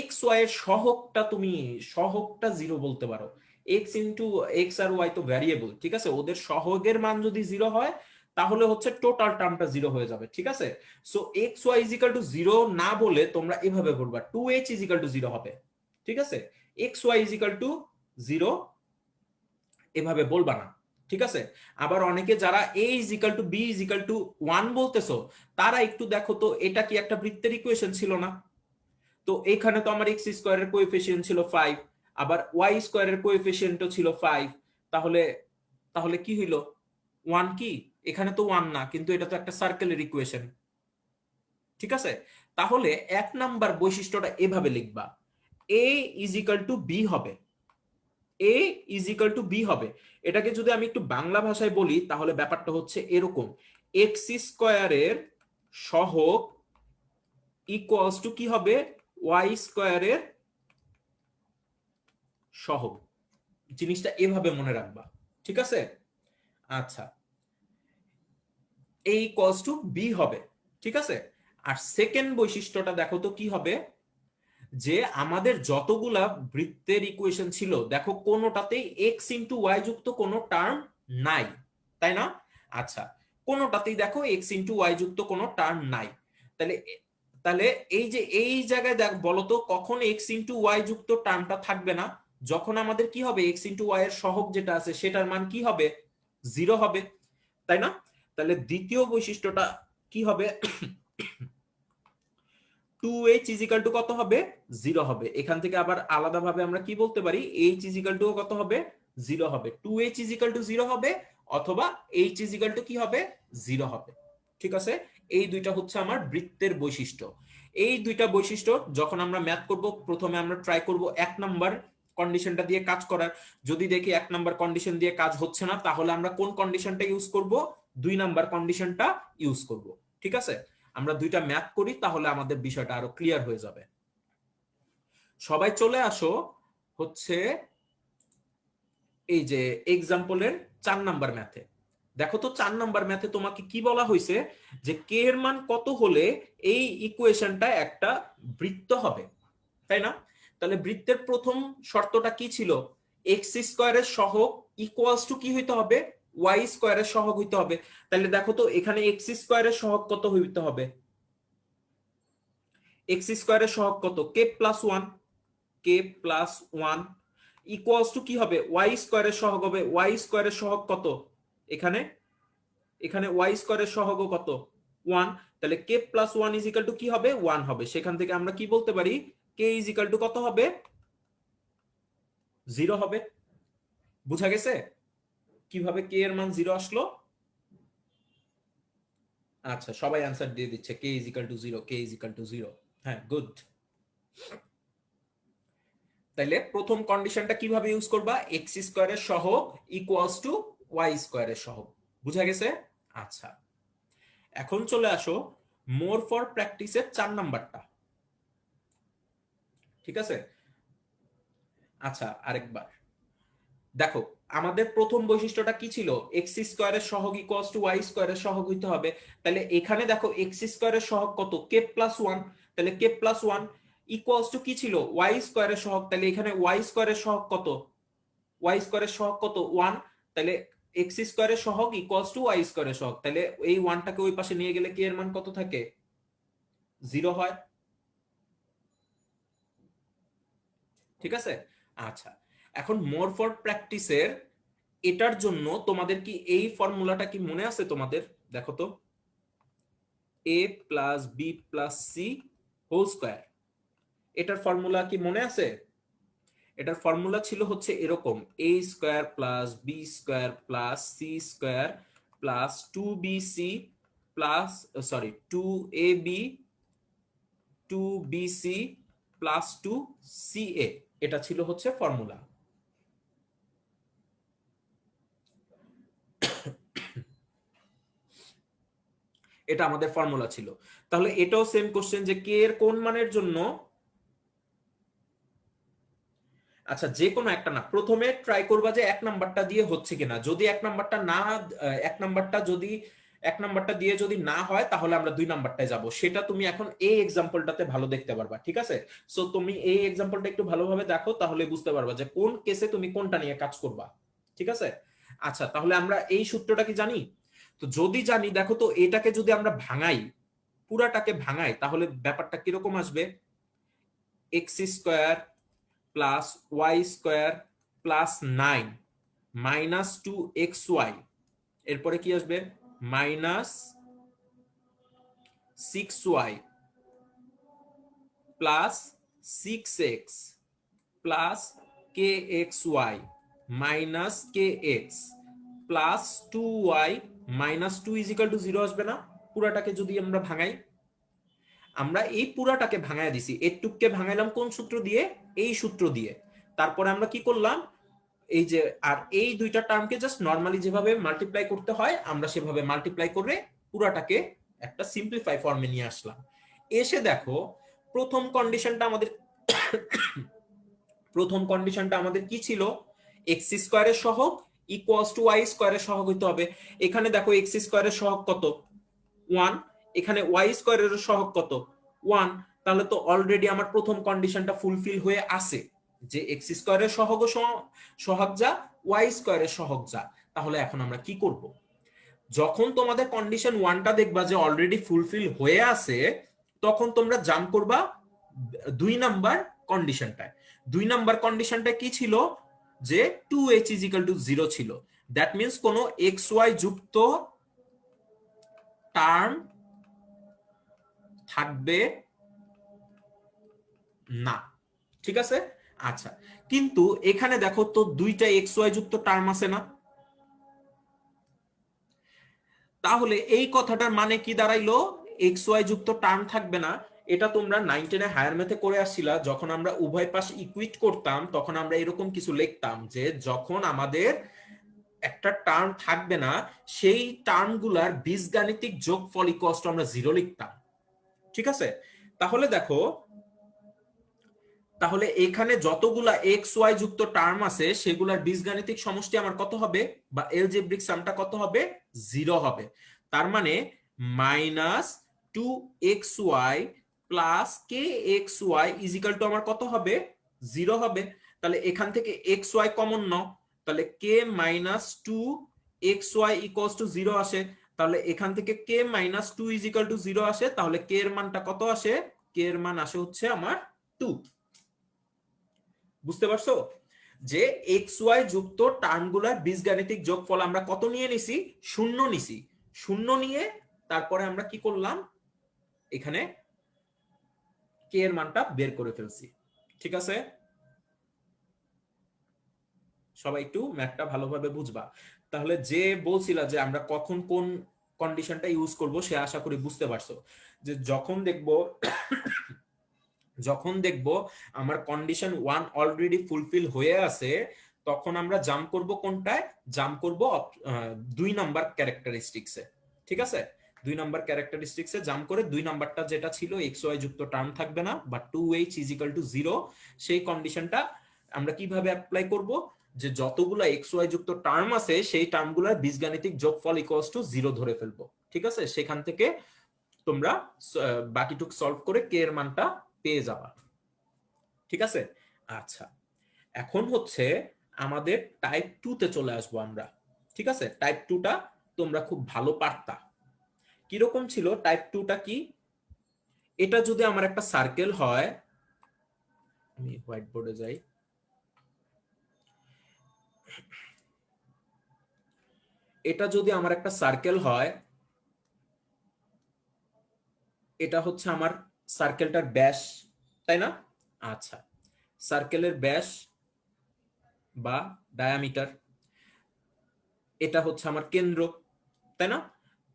এক্স ওয়াই এর সহগটা, তুমি সহগটা 0 বলতে পারো। এক্স ইনটু এক্স আর ওয়াই তো ভ্যারিয়েবল, ঠিক আছে? ওদের সহগের মান যদি 0 হয় তাহলে হচ্ছে টোটাল টার্মটা 0 হয়ে যাবে, ঠিক আছে? So x y is equal to 0 না বলে তোমরা এভাবে বলবা 2h ইজ ইকুয়াল টু 0 হবে, ঠিক আছে? X y is equal to 0 এভাবে বলবা না, ঠিক আছে? আবার অনেকে যারা a is equal two b is equal to 1 বলতেছো, তারা একটু দেখো তো এটা কি একটা বৃত্তের ইকুয়েশন ছিল না? তো এখানে তো আমার এক্স স্কোয়ারের কোএফিসিয়েন্ট ছিল 5, আবার ওয়াই স্কোয়ারের কোএফিসিয়েন্টও ছিল 5, তাহলে তাহলে কি হইল? 1 কি? এখানে তো 1 না, কিন্তু এটা তো একটা সার্কেলের ইকুয়েশন, ঠিক আছে? তাহলে এক নাম্বার বৈশিষ্ট্যটা এভাবে লিখবা, a is equal two b হবে, a is equal two b হবে। এটাকে যদি আমি একটু বাংলা ভাষায় বলি তাহলে ব্যাপারটা হচ্ছে এরকম, এক্স স্কোয়ারের সহগ ইকুয়ালস টু কি হবে? ওয়াই স্কোয়ারের সহগ। জিনিসটা এভাবে মনে রাখবা, ঠিক আছে? আচ্ছা, a ইকুয়ালস টু b হবে, ঠিক আছে? আর সেকেন্ড বৈশিষ্ট্যটা দেখো তো কি হবে, যে আমাদের যতগুলা বৃত্তের ইকুয়েশন ছিল দেখো কোনোটাতেই এক্স ইন্টু ওয়াই যুক্ত কোনো টার্ম নাই, তাই না? আচ্ছা, কোনোটাতেই দেখো এক্স ইন্টু ওয়াই যুক্ত কোনো টার্ম নাই। তাহলে তাহলে এই যে এই জায়গায় দেখ, বলতো কখন এক্স ইন্টু ওয়াই যুক্ত টার্মটা থাকবে না? যখন আমাদের কি হবে, এক্স ইন্টু ওয়াই এর সহগ যেটা আছে সেটার মান কি হবে? 0 হবে, তাই না? তাহলে দ্বিতীয় বৈশিষ্ট্যটা কি হবে? 2h ইজ ইকুয়াল টু কত হবে 0 হবে। এখান থেকে আবার আলাদাভাবে আমরা কি বলতে পারি h ইজ ইকুয়াল টু কত হবে 0 হবে। 2h ইজ ইকুয়াল টু 0 হবে অথবা h ইজ ইকুয়াল টু কি হবে 0 হবে। ঠিক আছে, এই দুইটা হচ্ছে আমার বৃত্তের বৈশিষ্ট্য। এই দুইটা বৈশিষ্ট্য যখন আমরা ম্যাথ করব, প্রথমে আমরা ট্রাই করব 1 নাম্বার কন্ডিশনটা দিয়ে কাজ করার। যদি দেখি 1 নাম্বার কন্ডিশন দিয়ে কাজ হচ্ছে না, তাহলে আমরা কোন কন্ডিশনটা ইউজ করব 2 নাম্বার কন্ডিশনটা ইউজ করব। ঠিক আছে, আমরা দুইটা ম্যাথ করি, তাহলে আমাদের বিষয়টা আরো ক্লিয়ার হয়ে যাবে। সবাই চলে আসো হচ্ছে এই যে এক্সাম্পলের 4 নাম্বার ম্যাথে। দেখো তো 4 নাম্বার ম্যাথে তোমাকে কি বলা হয়েছে যে কে এর মান কত হলে এই ইকুয়েশনটা একটা বৃত্ত হবে, তাই না? তাহলে বৃত্তের প্রথম শর্তটা কি ছিল, এক্স স্কোয়ারের সহগ ইকুয়ালস টু কি হইতে হবে ওয়াই স্কোয়ারের সহগ হইতে হবে। তাহলে দেখো তো এখানে এক্স স্কোয়ারের সহগ কত হইতে হবে, এক্স স্কোয়ারের সহগ কত k plus one, k plus one equals to কি হবে ওয়াই স্কোয়ারের সহগ হবে, ওয়াই স্কোয়ারের সহগ কত এখানে, এখানে ওয়াই স্কোয়ারের সহগ কত ওয়ান। তাহলে k plus one is equal to কি হবে ওয়ান হবে। সেখান থেকে আমরা কি বলতে পারি কে ইজ ইকাল টু কত হবে 0 হবে। বুঝা গেছে কিভাবে কে এর মান 0 আসলো? আচ্ছা, সবাই অ্যান্সার দিয়ে দিচ্ছে k is equal to 0, k is equal to 0। হ্যাঁ, গুড। তাইলে প্রথম কন্ডিশনটা কিভাবে ইউজ করবা, এক্স স্কোয়ারের সহগ ইকুয়ালস টু ওয়াই স্কোয়ারের সহগ। বুঝা গেছে? আচ্ছা, এখন চলে আসো মোর ফর প্র্যাকটিসের 4 নাম্বারটা। ঠিক আছে, আচ্ছা আরেকবার দেখো, আমাদের প্রথম বৈশিষ্ট্যটা কি ছিল, এক্স স্কোয়ারের সহগ ইকুয়ালস টু ওয়াই স্কোয়ারের সহগ হইতে হবে। তাহলে এখানে দেখো এক্স স্কোয়ারের সহগ কত কে প্লাস ওয়ান, তাহলে k plus one equals to কি ছিল ওয়াই স্কোয়ারের সহগ। তাহলে এখানে ওয়াই স্কোয়ারের সহগ কত, ওয়াই স্কোয়ারের সহগ কত ওয়ান। তাহলে এক্স স্কোয়ারের সহগ ইকুয়ালস টু ওয়াই স্কোয়ারের সহগ। তাহলে এই ওয়ানটাকে ওই পাশে নিয়ে গেলে কে এর মান কত থাকে 0 হয়। ঠিক আছে, আচ্ছা এখন মোর ফর প্র্যাকটিসের এটার জন্য তোমাদের কি এই ফর্মুলাটা কি মনে আছে তোমাদের? দেখো তো, a plus b plus c whole square, এটার ফর্মুলা কি মনে আছে? এটার ফর্মুলা ছিল হচ্ছে এরকম, a square plus b square plus c square plus 2bc plus sorry 2ab 2bc plus 2ca। এটা ছিল হচ্ছে ফর্মুলা। এটা আমাদের ফর্মুলা ছিল। তাহলে এটাও সেম কোশ্চেন যে কে এর কোন মানের জন্য, আচ্ছা যে কোনো একটা না, প্রথমে ট্রাই করবা যে 1 নাম্বারটা দিয়ে হচ্ছে কিনা। যদি 1 নাম্বারটা না, 1 নাম্বারটা যদি 1 নাম্বারটা দিয়ে যদি না হয়, তাহলে আমরা 2 নাম্বারটায় যাব। সেটা তুমি এখন এই এক্সাম্পলটাতে ভালো দেখতে পারবা। ঠিক আছে, সো তুমি এই এক্সাম্পলটা একটু ভালোভাবে দেখো, তাহলে বুঝতে পারবা যে কোন কেসে তুমি কোনটা নিয়ে কাজ করবা। ঠিক আছে, আচ্ছা তাহলে আমরা এই সূত্রটা কি জানি? তো যদি জানি, দেখো তো এটাকে যদি আমরা ভাঙাই, পুরাটাকে ভাঙাই, তাহলে ব্যাপারটা কিরকম আসবে, x square plus y square plus 9 minus 2xy, এরপরে কি আসবে minus 6y plus 6x plus kxy minus kx plus 2y minus 2 is equal to 0 আসবে না? পুরাটাকে যদি আমরা ভাঙাই, আমরা এই পুরাটাকে ভাঙায় দিছি, এটুককে ভাঙাইলাম কোন সূত্র দিয়ে, এই সূত্র দিয়ে। তারপরে আমরা কি করলাম, এই যে আর এই দুইটা টার্মকে জাস্ট নরমালি যেভাবে মাল্টিপ্লাই করতে হয় আমরা সেভাবে মাল্টিপ্লাই করে পুরাটাকে একটা সিম্পলিফাই ফর্মে নিয়ে আসলাম। এসে দেখো প্রথম কন্ডিশনটা আমাদের প্রথম কন্ডিশনটা আমাদের কি ছিল, এক্স স্কোয়ারের সহগ ইকুয়ালস টু ওয়াই স্কোয়ারের সহগ হইতে হবে। এখানে দেখো এক্স স্কোয়ারের সহগ কত 1, এখানে ওয়াই স্কোয়ারের সহগ কত 1। তাহলে তো অলরেডি আমার প্রথম কন্ডিশনটা ফুলফিল হয়ে আছে যে এক্স স্কোয়ারের সহগ সহগ যা, ওয়াই স্কোয়ারের সহগ যা। তাহলে এখন আমরা কি করব, যখন তোমাদের কন্ডিশন 1টা দেখবা যে অলরেডি ফুলফিল হয়ে আছে, তখন তোমরা জাম্প করবা 2 নাম্বার কন্ডিশনটায়। 2 নাম্বার কন্ডিশনটা কি ছিল, যে 2h ইজ ইকুয়াল টু 0 ছিল। দ্যাট মিন্স কোন xy যুক্ত টার্ম থাকবে না, ঠিক আছে। আচ্ছা, কিন্তু এখানে দেখো তো দুইটা এক্স ওয়াই যুক্ত টার্ম আছে না? তাহলে এই কথাটার মানে কি দাঁড়াইলো? এক্স ওয়াই যুক্ত টার্ম থাকবে না। এটা তোমরা 9-10 হায়ার ম্যাথে করে আসছিলা, যখন আমরা উভয় পাশ ইকুইট করতাম তখন আমরা এরকম কিছু লিখতাম যে যখন আমাদের একটা টার্ম থাকবে না সেই টার্মগুলার বীজগাণিতিক যোগফল ইকুয়ালস টু আমরা 0 লিখতাম, ঠিক আছে। তাহলে দেখো, তাহলে এখানে যতগুলা এক্স ওয়াই যুক্ত টার্ম আছে সেগুলার বীজগাণিতিক সমষ্টি আমার কত হবে, বা এলজেব্রিক সামটা কত হবে? 0 হবে। তার মানে -2xy প্লাস কে এক্স ওয়াই ইজিক্যাল টু আমার কত হবে? 0 হবে। তাহলে এখান থেকে এক্স ওয়াই কমন নাও, তাহলে কে -2xy ইকুয়ালস টু 0 আসে। তাহলে এখান থেকে কে -2 ইজিক্যাল টু 0 আসে, তাহলে কে এর মানটা কত আসে? কে এর মান আসে হচ্ছে আমার 2। বুঝতে পারছো যে এক্স ওয়াই যুক্ত টার্মগুলার বীজগাণিতিক যোগফল আমরা কত নিয়ে নিছি? 0 নিছি। 0 নিয়ে তারপরে আমরা কি করলাম, এখানে কে এর মানটা বের করে ফেলছি, ঠিক আছে। সবাই একটু ম্যাথটা ভালোভাবে বুঝবা। তাহলে যে বলছিলা যে আমরা কখন কোন কন্ডিশনটা ইউজ করব, সে আশা করি বুঝতে পারছো। যে যখন দেখব আমার কন্ডিশন 1 অলরেডি ফুলফিল হয়ে আছে, তখন আমরা জাম্প করব কোনটায়? জাম্প করব 2 নাম্বার ক্যারেক্টারিস্টিক্সে, ঠিক আছে। 2 নাম্বার ক্যারেক্টারিস্টিক্সে জাম্প করে 2 নাম্বারটা যেটা ছিল এক্স ওয়াই যুক্ত টার্ম থাকবে না বা 2h ইজিক্যাল টু 0, সেই কন্ডিশনটা আমরা কিভাবে অ্যাপ্লাই করব? যে যতগুলা এক্স ওয়াই যুক্ত টার্ম আছে সেই টার্মগুলোর বীজগাণিতিক যোগফল ইকুয়ালস টু 0 ধরে ফেলবো, ঠিক আছে। সেখান থেকে তোমরা বাকিটুক সলভ করে কে এর মানটা পেয়ে যাবা, ঠিক আছে। আচ্ছা, এখন হচ্ছে আমাদের টাইপ 2 তে চলে আসবো আমরা, ঠিক আছে। টাইপ 2টা তোমরা খুব ভালো পারতা। কিরকম ছিল টাইপ 2টা? কি, এটা যদি আমার একটা সার্কেল হয়, আমি হোয়াইট বোর্ডে যাই, এটা যদি আমার একটা সার্কেল হয়, এটা হচ্ছে আমার সার্কেলটার ব্যাস, তাই না? আচ্ছা, সার্কেলের ব্যাস বা ডায়ামিটার, এটা হচ্ছে আমার কেন্দ্র, তাই না?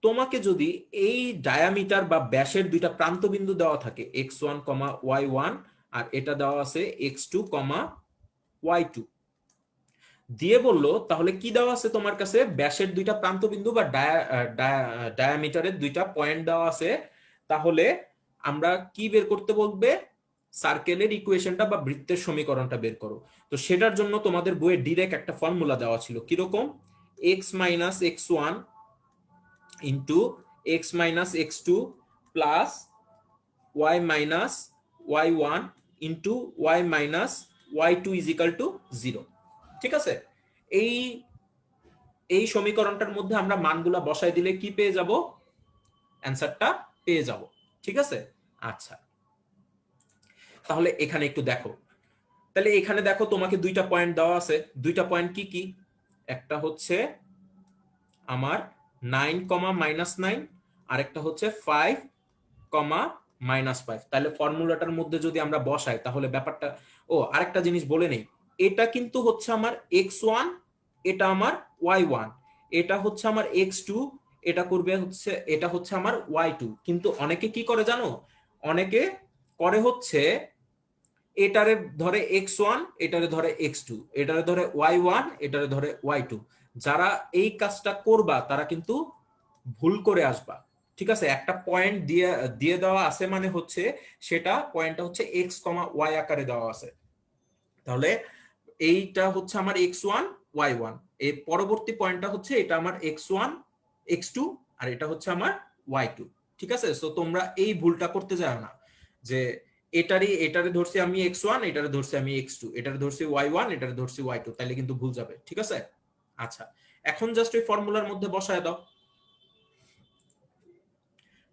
তোমাকে যদি এই ডায়ামিটার বা ব্যাসের দুইটা প্রান্তবিন্দু দেওয়া থাকে x1, y1, আর এটা দেওয়া আছে x2, y2 দিয়ে বললো, তাহলে কি দেওয়া আছে তোমার কাছে? ব্যাসের দুইটা প্রান্তবিন্দু বা ডায়ামিটারের দুইটা পয়েন্ট দেওয়া আছে। তাহলে আমরা কি বের করতে বলবে? সার্কেলের ইকুয়েশনটা বা বৃত্তের সমীকরণটা বের করো। তো সেটার জন্য তোমাদের বইয়ে ডিরেক্ট একটা ফর্মুলা দেওয়া ছিল, কিরকম? x minus x1 into x minus x two plus y minus y one into y minus y two equal to 0, ঠিক আছে। এই এই সমীকরণটার মধ্যে আমরা মানগুলা বসাই দিলে কি পেয়ে যাব? অ্যান্সারটা পেয়ে যাব, ঠিক আছে। আচ্ছা, তাহলে এখানে একটু দেখো, তাহলে এখানে দেখো তোমাকে দুইটা পয়েন্ট দেওয়া আছে। দুইটা পয়েন্ট কি কি? একটা হচ্ছে আমার 9, -9, আর একটা হচ্ছে 5, তাহলে ফর্মুলাটার মধ্যে যদি আমরা বসাই তাহলে ব্যাপারটা, ও আরেকটা জিনিস বলে নেই, এটা কিন্তু হচ্ছে আমার x1, এটা আমার y1, এটা হচ্ছে আমার x2, এটা করবে হচ্ছে, এটা হচ্ছে আমার y2। কিন্তু অনেকে কি করে জানো? অনেকে করে হচ্ছে এটারে ধরে x1, এটারে ধরে x2, এটারে ধরে y1, এটারে ধরে y2। যারা এই কাজটা করবা তারা কিন্তু ভুল করে আসবা, ঠিক আছে। একটা পয়েন্ট দিয়ে দিয়ে দেওয়া আছে মানে হচ্ছে সেটা পয়েন্টটা হচ্ছে x, y আকারে দেওয়া আছে। তাহলে এইটা হচ্ছে আমার x1, y1, এই পরবর্তী পয়েন্টটা হচ্ছে এটা আমার x1, x2, আর এটা হচ্ছে আমার y2, ঠিক আছে। সো তোমরা এই ভুলটা করতে যাও না যে এটারে ধরছি আমি x1, এটারে ধরছি আমি x2, এটারে ধরছি y1, এটারে ধরছি y2, তাহলে কিন্তু ভুল যাবে, ঠিক আছে। আচ্ছা, এখন জাস্ট ওই ফর্মুলার মধ্যে বসায় দাও।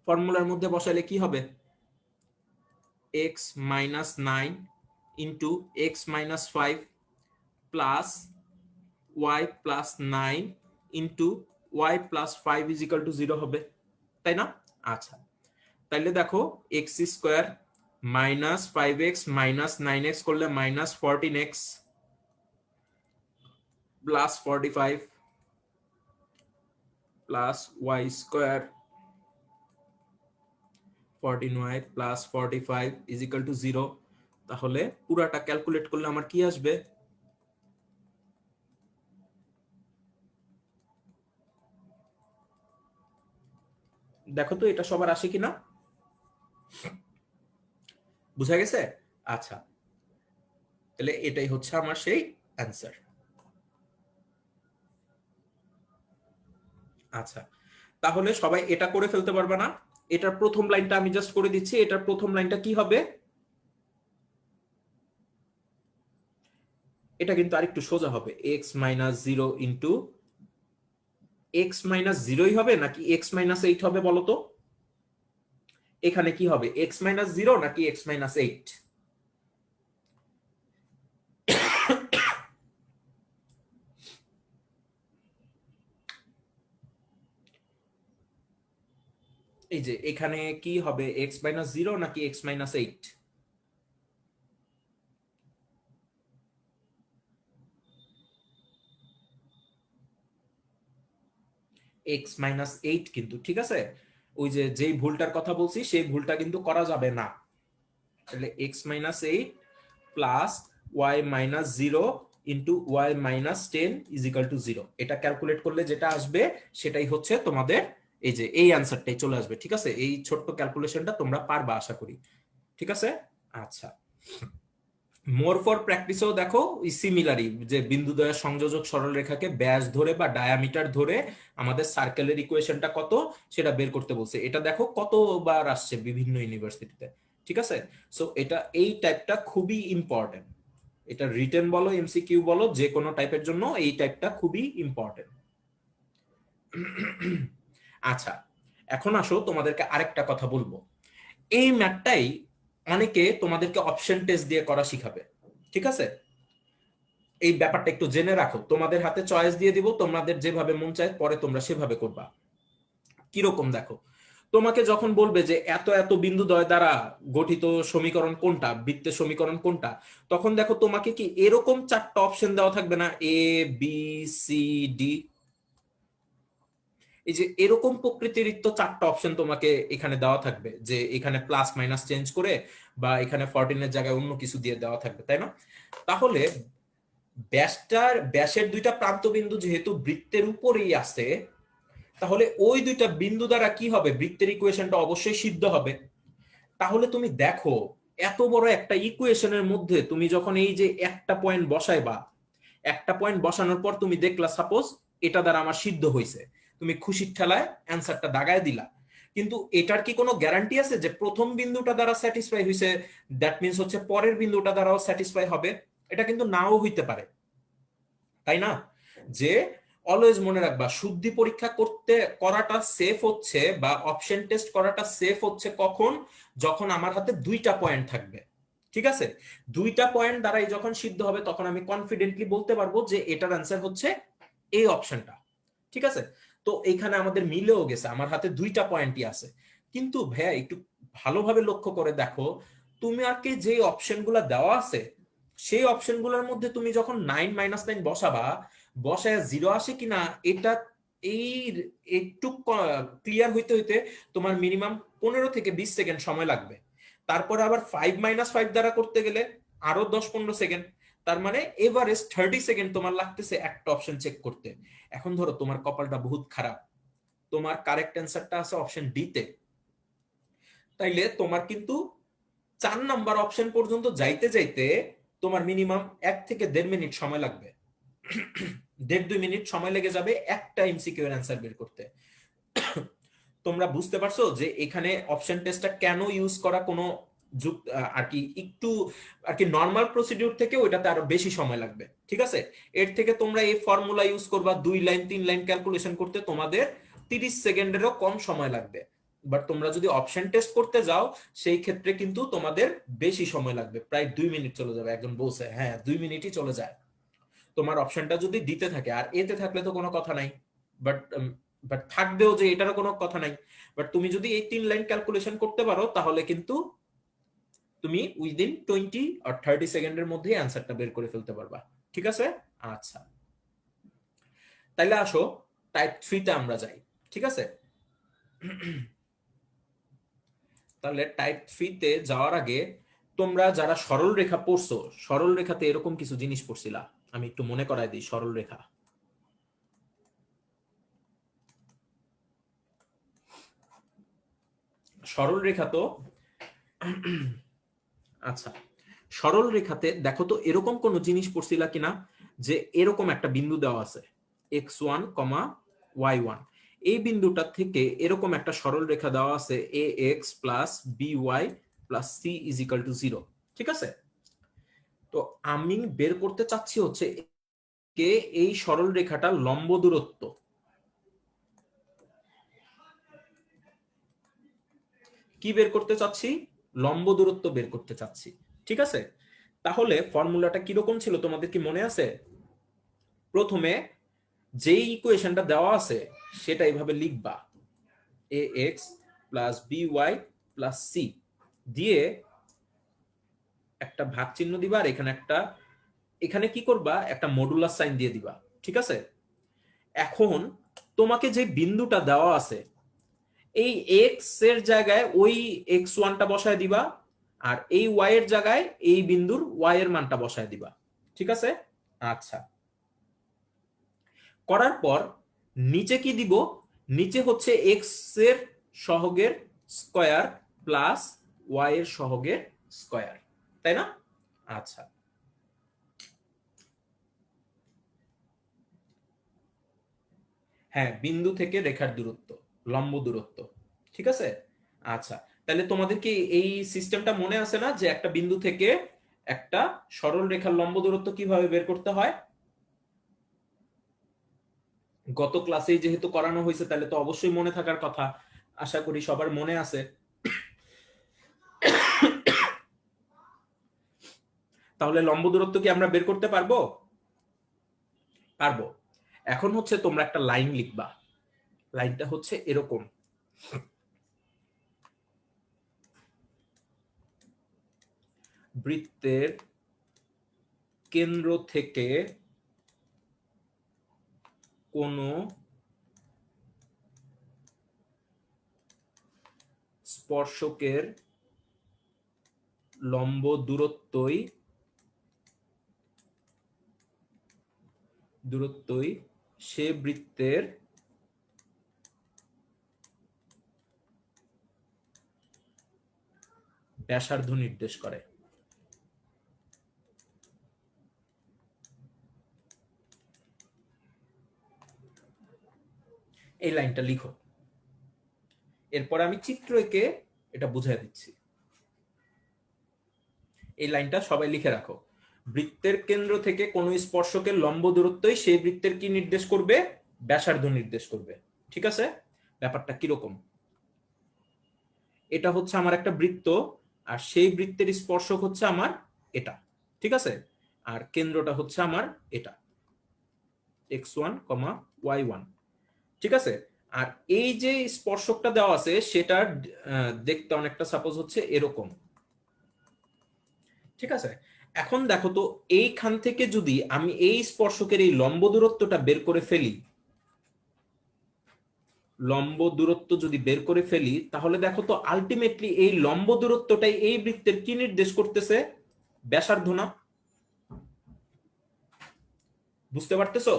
ফর্মুলার মধ্যে বসাইলে কি হবে? x minus 9 into x minus 5 plus y plus 9 into y plus 5 equal to 0 হবে, তাই না? আচ্ছা, তাইলে দেখো x square minus 5x minus 9x করলে minus 14x plus 45 plus y square 14y plus 45 is equal to 0। তাহলে পুরাটা ক্যালকুলেট করলে আমার কি আসবে? দেখো তো এটা সবার আসে কিনা, বুঝা গেছে? আচ্ছা, তাহলে এটাই হচ্ছে আমার সেই অ্যান্সার। আচ্ছা, তাহলে সবাই এটা করে ফেলতে পারবে না? এটার প্রথম লাইনটা আমি জাস্ট করে দিচ্ছি। এটার প্রথম লাইনটা কি হবে? এটা কিন্তু আরেকটু সোজা হবে, x minus 0 into x minus 0ই হবে নাকি এক্স মাইনাস 8 হবে বলো তো? এখানে কি হবে, এক্স মাইনাস 0 নাকি এক্স মাইনাস 8? এই যে এখানে কি হবে, এক্স মাইনাস 0 নাকি এক্স মাইনাস 8? এক্স মাইনাস 8 কিন্তু, ঠিক আছে? ওই যে যেই ভুলটার কথা বলছি সেই ভুলটা কিন্তু করা যাবে না। তাহলে x minus 8 plus y minus 0 into y minus 10 is equal to 0। এটা ক্যালকুলেট করলে যেটা আসবে সেটাই হচ্ছে তোমাদের এই যে এই অ্যান্সারটাই চলে আসবে। ঠিক আছে, এই ছোট্ট ক্যালকুলেশনটা তোমরা পারবা আশা করি। ঠিক আছে, আচ্ছা। মোর ফর প্র্যাকটিসেও দেখো সিমিলারই, যে বিন্দুদ্বয়ের সংযোজক সরলরেখাকে ব্যাস ধরে বা ডায়ামিটার ধরে আমাদের সার্কেলের ইকুয়েশনটা কত সেটা বের করতে বলছে। এটা দেখো কতবার আসছে বিভিন্ন ইউনিভার্সিটিতে। ঠিক আছে, সো এটা এই টাইপটা খুবই ইম্পর্টেন্ট। এটা রিটেন বলো এমসিকিউ বলো যে কোনো টাইপের জন্য এই টাইপটা খুবই ইম্পর্টেন্ট। আচ্ছা, এখন আসো তোমাদেরকে আরেকটা কথা বলবো। এই ম্যাথটাই অনেকে তোমাদেরকে অপশন টেস্ট দিয়ে করা শিখাবে। ঠিক আছে, এই ব্যাপারটা একটু জেনে রাখো। তোমাদের হাতে চয়েস দিয়ে দিব, তোমাদের যেভাবে মন চায় পরে তোমরা সেভাবে করবা। কিরকম দেখো, তোমাকে যখন বলবে যে এত এত বিন্দুদ্বয় দ্বারা গঠিত সমীকরণ কোনটা, বৃত্তের সমীকরণ কোনটা, তখন দেখো তোমাকে কি এরকম চারটা অপশন দেওয়া থাকবে না, এ বি সি ডি। এই যে এরকম প্রকৃতির তো চারটা অপশন তোমাকে এখানে দেওয়া থাকবে, যে এখানে প্লাস মাইনাস চেঞ্জ করে বা এখানে 14 এর জায়গায় অন্য কিছু দিয়ে দেওয়া থাকবে, তাই না? তাহলে ব্যাসের দুইটা প্রান্ত বিন্দু যেহেতু বৃত্তের উপরেই আছে, তাহলে ওই দুইটা বিন্দু দ্বারা কি হবে, বৃত্তের ইকুয়েশনটা অবশ্যই সিদ্ধ হবে। তাহলে তুমি দেখো এত বড় একটা ইকুয়েশনের মধ্যে তুমি যখন এই যে একটা পয়েন্ট বসাইবা, একটা পয়েন্ট বসানোর পর তুমি দেখলা সাপোজ এটা দ্বারা আমার সিদ্ধ হয়েছে, তুমি খুশির ঠেলায় অ্যান্সারটা দাগায় দিলা। কিন্তু এটার কি কোনো গ্যারান্টি আছে যে প্রথম বিন্দুটা দ্বারা স্যাটিসফাই হয়েছে দ্যাট মিন্স হচ্ছে পরের বিন্দুটা দ্বারাও স্যাটিসফাই হবে? এটা কিন্তু নাও হইতে পারে, তাই না? যে অলওয়েজ মনে রাখবা, শুদ্ধি পরীক্ষা করাটা সেফ হচ্ছে বা অপশন টেস্ট করাটা সেফ হচ্ছে কখন, যখন আমার হাতে দুইটা পয়েন্ট থাকবে। ঠিক আছে, দুইটা পয়েন্ট দ্বারাই যখন সিদ্ধ হবে তখন আমি কনফিডেন্টলি বলতে পারবো যে এটার অ্যান্সার হচ্ছে এই অপশনটা। ঠিক আছে, তো এইখানে আমাদের মিলেও গেছে, আমার হাতে দুইটা পয়েন্টই আছে। কিন্তু ভাইয়া একটু ভালোভাবে লক্ষ্য করে দেখো, তুমি আর কি যে অপশনগুলো দেওয়া আছে সেই অপশনগুলোর মধ্যে তুমি যখন 9 - 9 বসাবা, বসায় 0 আসে কিনা এটা এই একটু ক্লিয়ার হইতে হইতে তোমার মিনিমাম 15 থেকে 20 সেকেন্ড সময় লাগবে। তারপরে আবার 5 - 5 দ্বারা করতে গেলে আরো 10-15 সেকেন্ড। তার মানে এভারেজ 30 সেকেন্ড তোমার লাগতেছে একটা অপশন চেক করতে। এখন ধরো তোমার কপালটা বহুত খারাপ, তোমার কারেক্ট অ্যান্সারটা আছে অপশন ডি তে, তাইলে তোমার কিন্তু 4 নাম্বার অপশন পর্যন্ত যাইতে যাইতে তোমার মিনিমাম 1 থেকে 1.5 মিনিট সময় লাগবে। 1.5-2 মিনিট সময় লেগে যাবে একটা এমসিকিউ এর অ্যান্সার বের করতে। তোমরা বুঝতে পারছো যে এখানে অপশন টেস্টটা কেন ইউজ করা, কোনো আর কি একটু আর কি নর্মাল প্রসিডিউর থেকে ওইটাতে আরো বেশি সময় লাগবে। ঠিক আছে, এর থেকে তোমরা এই ফর্মুলা ইউজ করবা 2 লাইন 3 লাইন ক্যালকুলেশন করতে, তোমাদের 30 সেকেন্ডেরও কম সময় লাগবে। বাট তোমরা যদি অপশন টেস্ট করতে যাও সেই ক্ষেত্রে কিন্তু তোমাদের বেশি সময় লাগবে, প্রায় 2 মিনিট চলে যাবে। একজন বলছে হ্যাঁ 2 মিনিটই চলে যায় তোমার অপশনটা যদি দিতে থাকে, আর এতে থাকলে তো কোনো কথা নাই। বাট বাট থাকবেও যে এটারও কোনো কথা নাই। বাট তুমি যদি এই 3 লাইন ক্যালকুলেশন করতে পারো তাহলে কিন্তু তুমি উইদিন 20 or 30 সেকেন্ডের মধ্যে অ্যান্সারটা বের করে ফেলতে পারবা। ঠিক আছে? আচ্ছা, তাইলে আসো টাইপ 3 তে আমরা যাই। ঠিক আছে, তাহলে টাইপ 3 তে যাওয়ার আগে তোমরা যারা সরল রেখা পড়ছো, সরল রেখাতে এরকম কিছু জিনিস পড়ছিলা, আমি একটু মনে করাই দিই। সরল রেখা, সরল রেখা তো আচ্ছা, সরল রেখাতে দেখো তো এরকম কোন জিনিস পড়ছিলা কিনা, যে এরকম একটা বিন্দু দেওয়া আছে x1, y1, এই বিন্দুটা থেকে এরকম একটা সরল রেখা দেওয়া আছে ax plus by plus c is equal to 0। ঠিক আছে, তো আমি বের করতে চাচ্ছি হচ্ছে কে এই সরল রেখাটার লম্ব দূরত্ব। কি বের করতে চাচ্ছি? লম্ব দূরত্ব বের করতে চাচ্ছি। ঠিক আছে, তাহলে ফর্মুলাটা কিরকম ছিল তোমাদের কি মনে আছে? প্রথমে যেই ইকুয়েশনটা দেওয়া আছে সেটা এইভাবে লিখবা, ax plus by plus c দিয়ে একটা ভাগ চিহ্ন দিবা, আর এখানে কি করবা, একটা মডুলাস সাইন দিয়ে দিবা। ঠিক আছে, এখন তোমাকে যে বিন্দুটা দেওয়া আছে এই এক্স এর জায়গায় ওই x1টা বসায় দিবা, আর এই y এর জায়গায় এই বিন্দুর y এর মানটা বসায় দিবা। ঠিক আছে, আচ্ছা, করার পর নিচে কি দিব? নিচে হচ্ছে এক্স এর সহগের স্কয়ার প্লাস y এর সহগের স্কয়ার, তাই না? আচ্ছা, হ্যাঁ, বিন্দু থেকে রেখার দূরত্ব, লম্ব দূরত্ব। ঠিক আছে, আচ্ছা, তাহলে তোমাদের কি এই সিস্টেমটা মনে আছে না, যে একটা বিন্দু থেকে একটা সরল রেখার লম্ব দূরত্ব কিভাবে বের করতে হয়? গত ক্লাসেই যেহেতু করানো হয়েছে তাহলে তো অবশ্যই মনে থাকার কথা, আশা করি সবার মনে আছে। তাহলে লম্ব দূরত্ব কি আমরা বের করতে পারবো? পারবো। এখন হচ্ছে তোমরা একটা লাইন লিখবা, লাইনটা হচ্ছে এরকম, বৃত্তের কেন্দ্র থেকে কোন স্পর্শকের লম্ব দূরত্বই সে বৃত্তের ব্যাসার্ধ নির্দেশ করে। এই লাইনটা লিখো, এরপর আমি চিত্র এঁকে এটা বুঝিয়ে দিচ্ছি। এই লাইনটা সবাই লিখে রাখো, বৃত্তের কেন্দ্র থেকে কোন স্পর্শকের লম্ব দূরত্বই সেই বৃত্তের কি নির্দেশ করবে? ব্যাসার্ধ নির্দেশ করবে। ঠিক আছে, ব্যাপারটা কিরকম? এটা হচ্ছে আমার একটা বৃত্ত, আর সেই বৃত্তের স্পর্শক হচ্ছে আমার এটা। ঠিক আছে, আর কেন্দ্রটা হচ্ছে আমার এটা x1, y1। ঠিক আছে, আর এই যে স্পর্শকটা দেওয়া আছে সেটা দেখতে অনেকটা সাপোজ হচ্ছে এরকম। ঠিক আছে, এখন দেখো তো এইখান থেকে যদি আমি এই স্পর্শকের এই লম্ব দূরত্বটা বের করে ফেলি, লম্ব দূরত্ব যদি বের করে ফেলি, তাহলে দেখো তো আলটিমেটলি এই লম্ব দূরত্বটাই এই বৃত্তের কি নির্দেশ করতেছে? ব্যাসার্ধ না? বুঝতে পারতেছো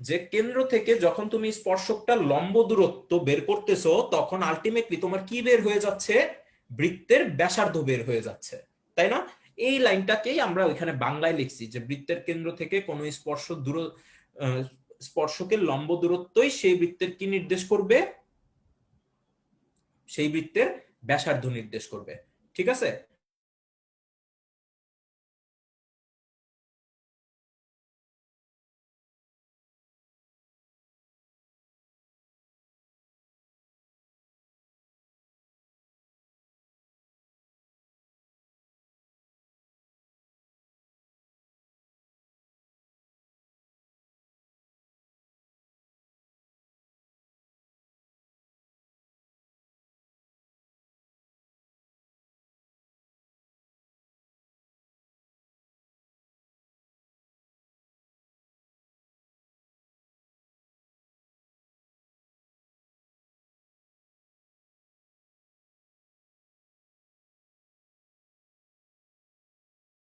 যে কেন্দ্র থেকে যখন তুমি স্পর্শকটা লম্ব দূরত্ব বের করতেছো তখন আলটিমেটলি তোমার কি বের হয়ে যাচ্ছে? বৃত্তের ব্যাসার্ধ বের হয়ে যাচ্ছে, তাই না? এই লাইনটাকেই আমরা ওইখানে বাংলায় লিখছি যে বৃত্তের কেন্দ্র থেকে কোন স্পর্শকের লম্ব দূরত্বই সেই বৃত্তের কি নির্দেশ করবে? সেই বৃত্তের ব্যাসার্ধ নির্দেশ করবে। ঠিক আছে,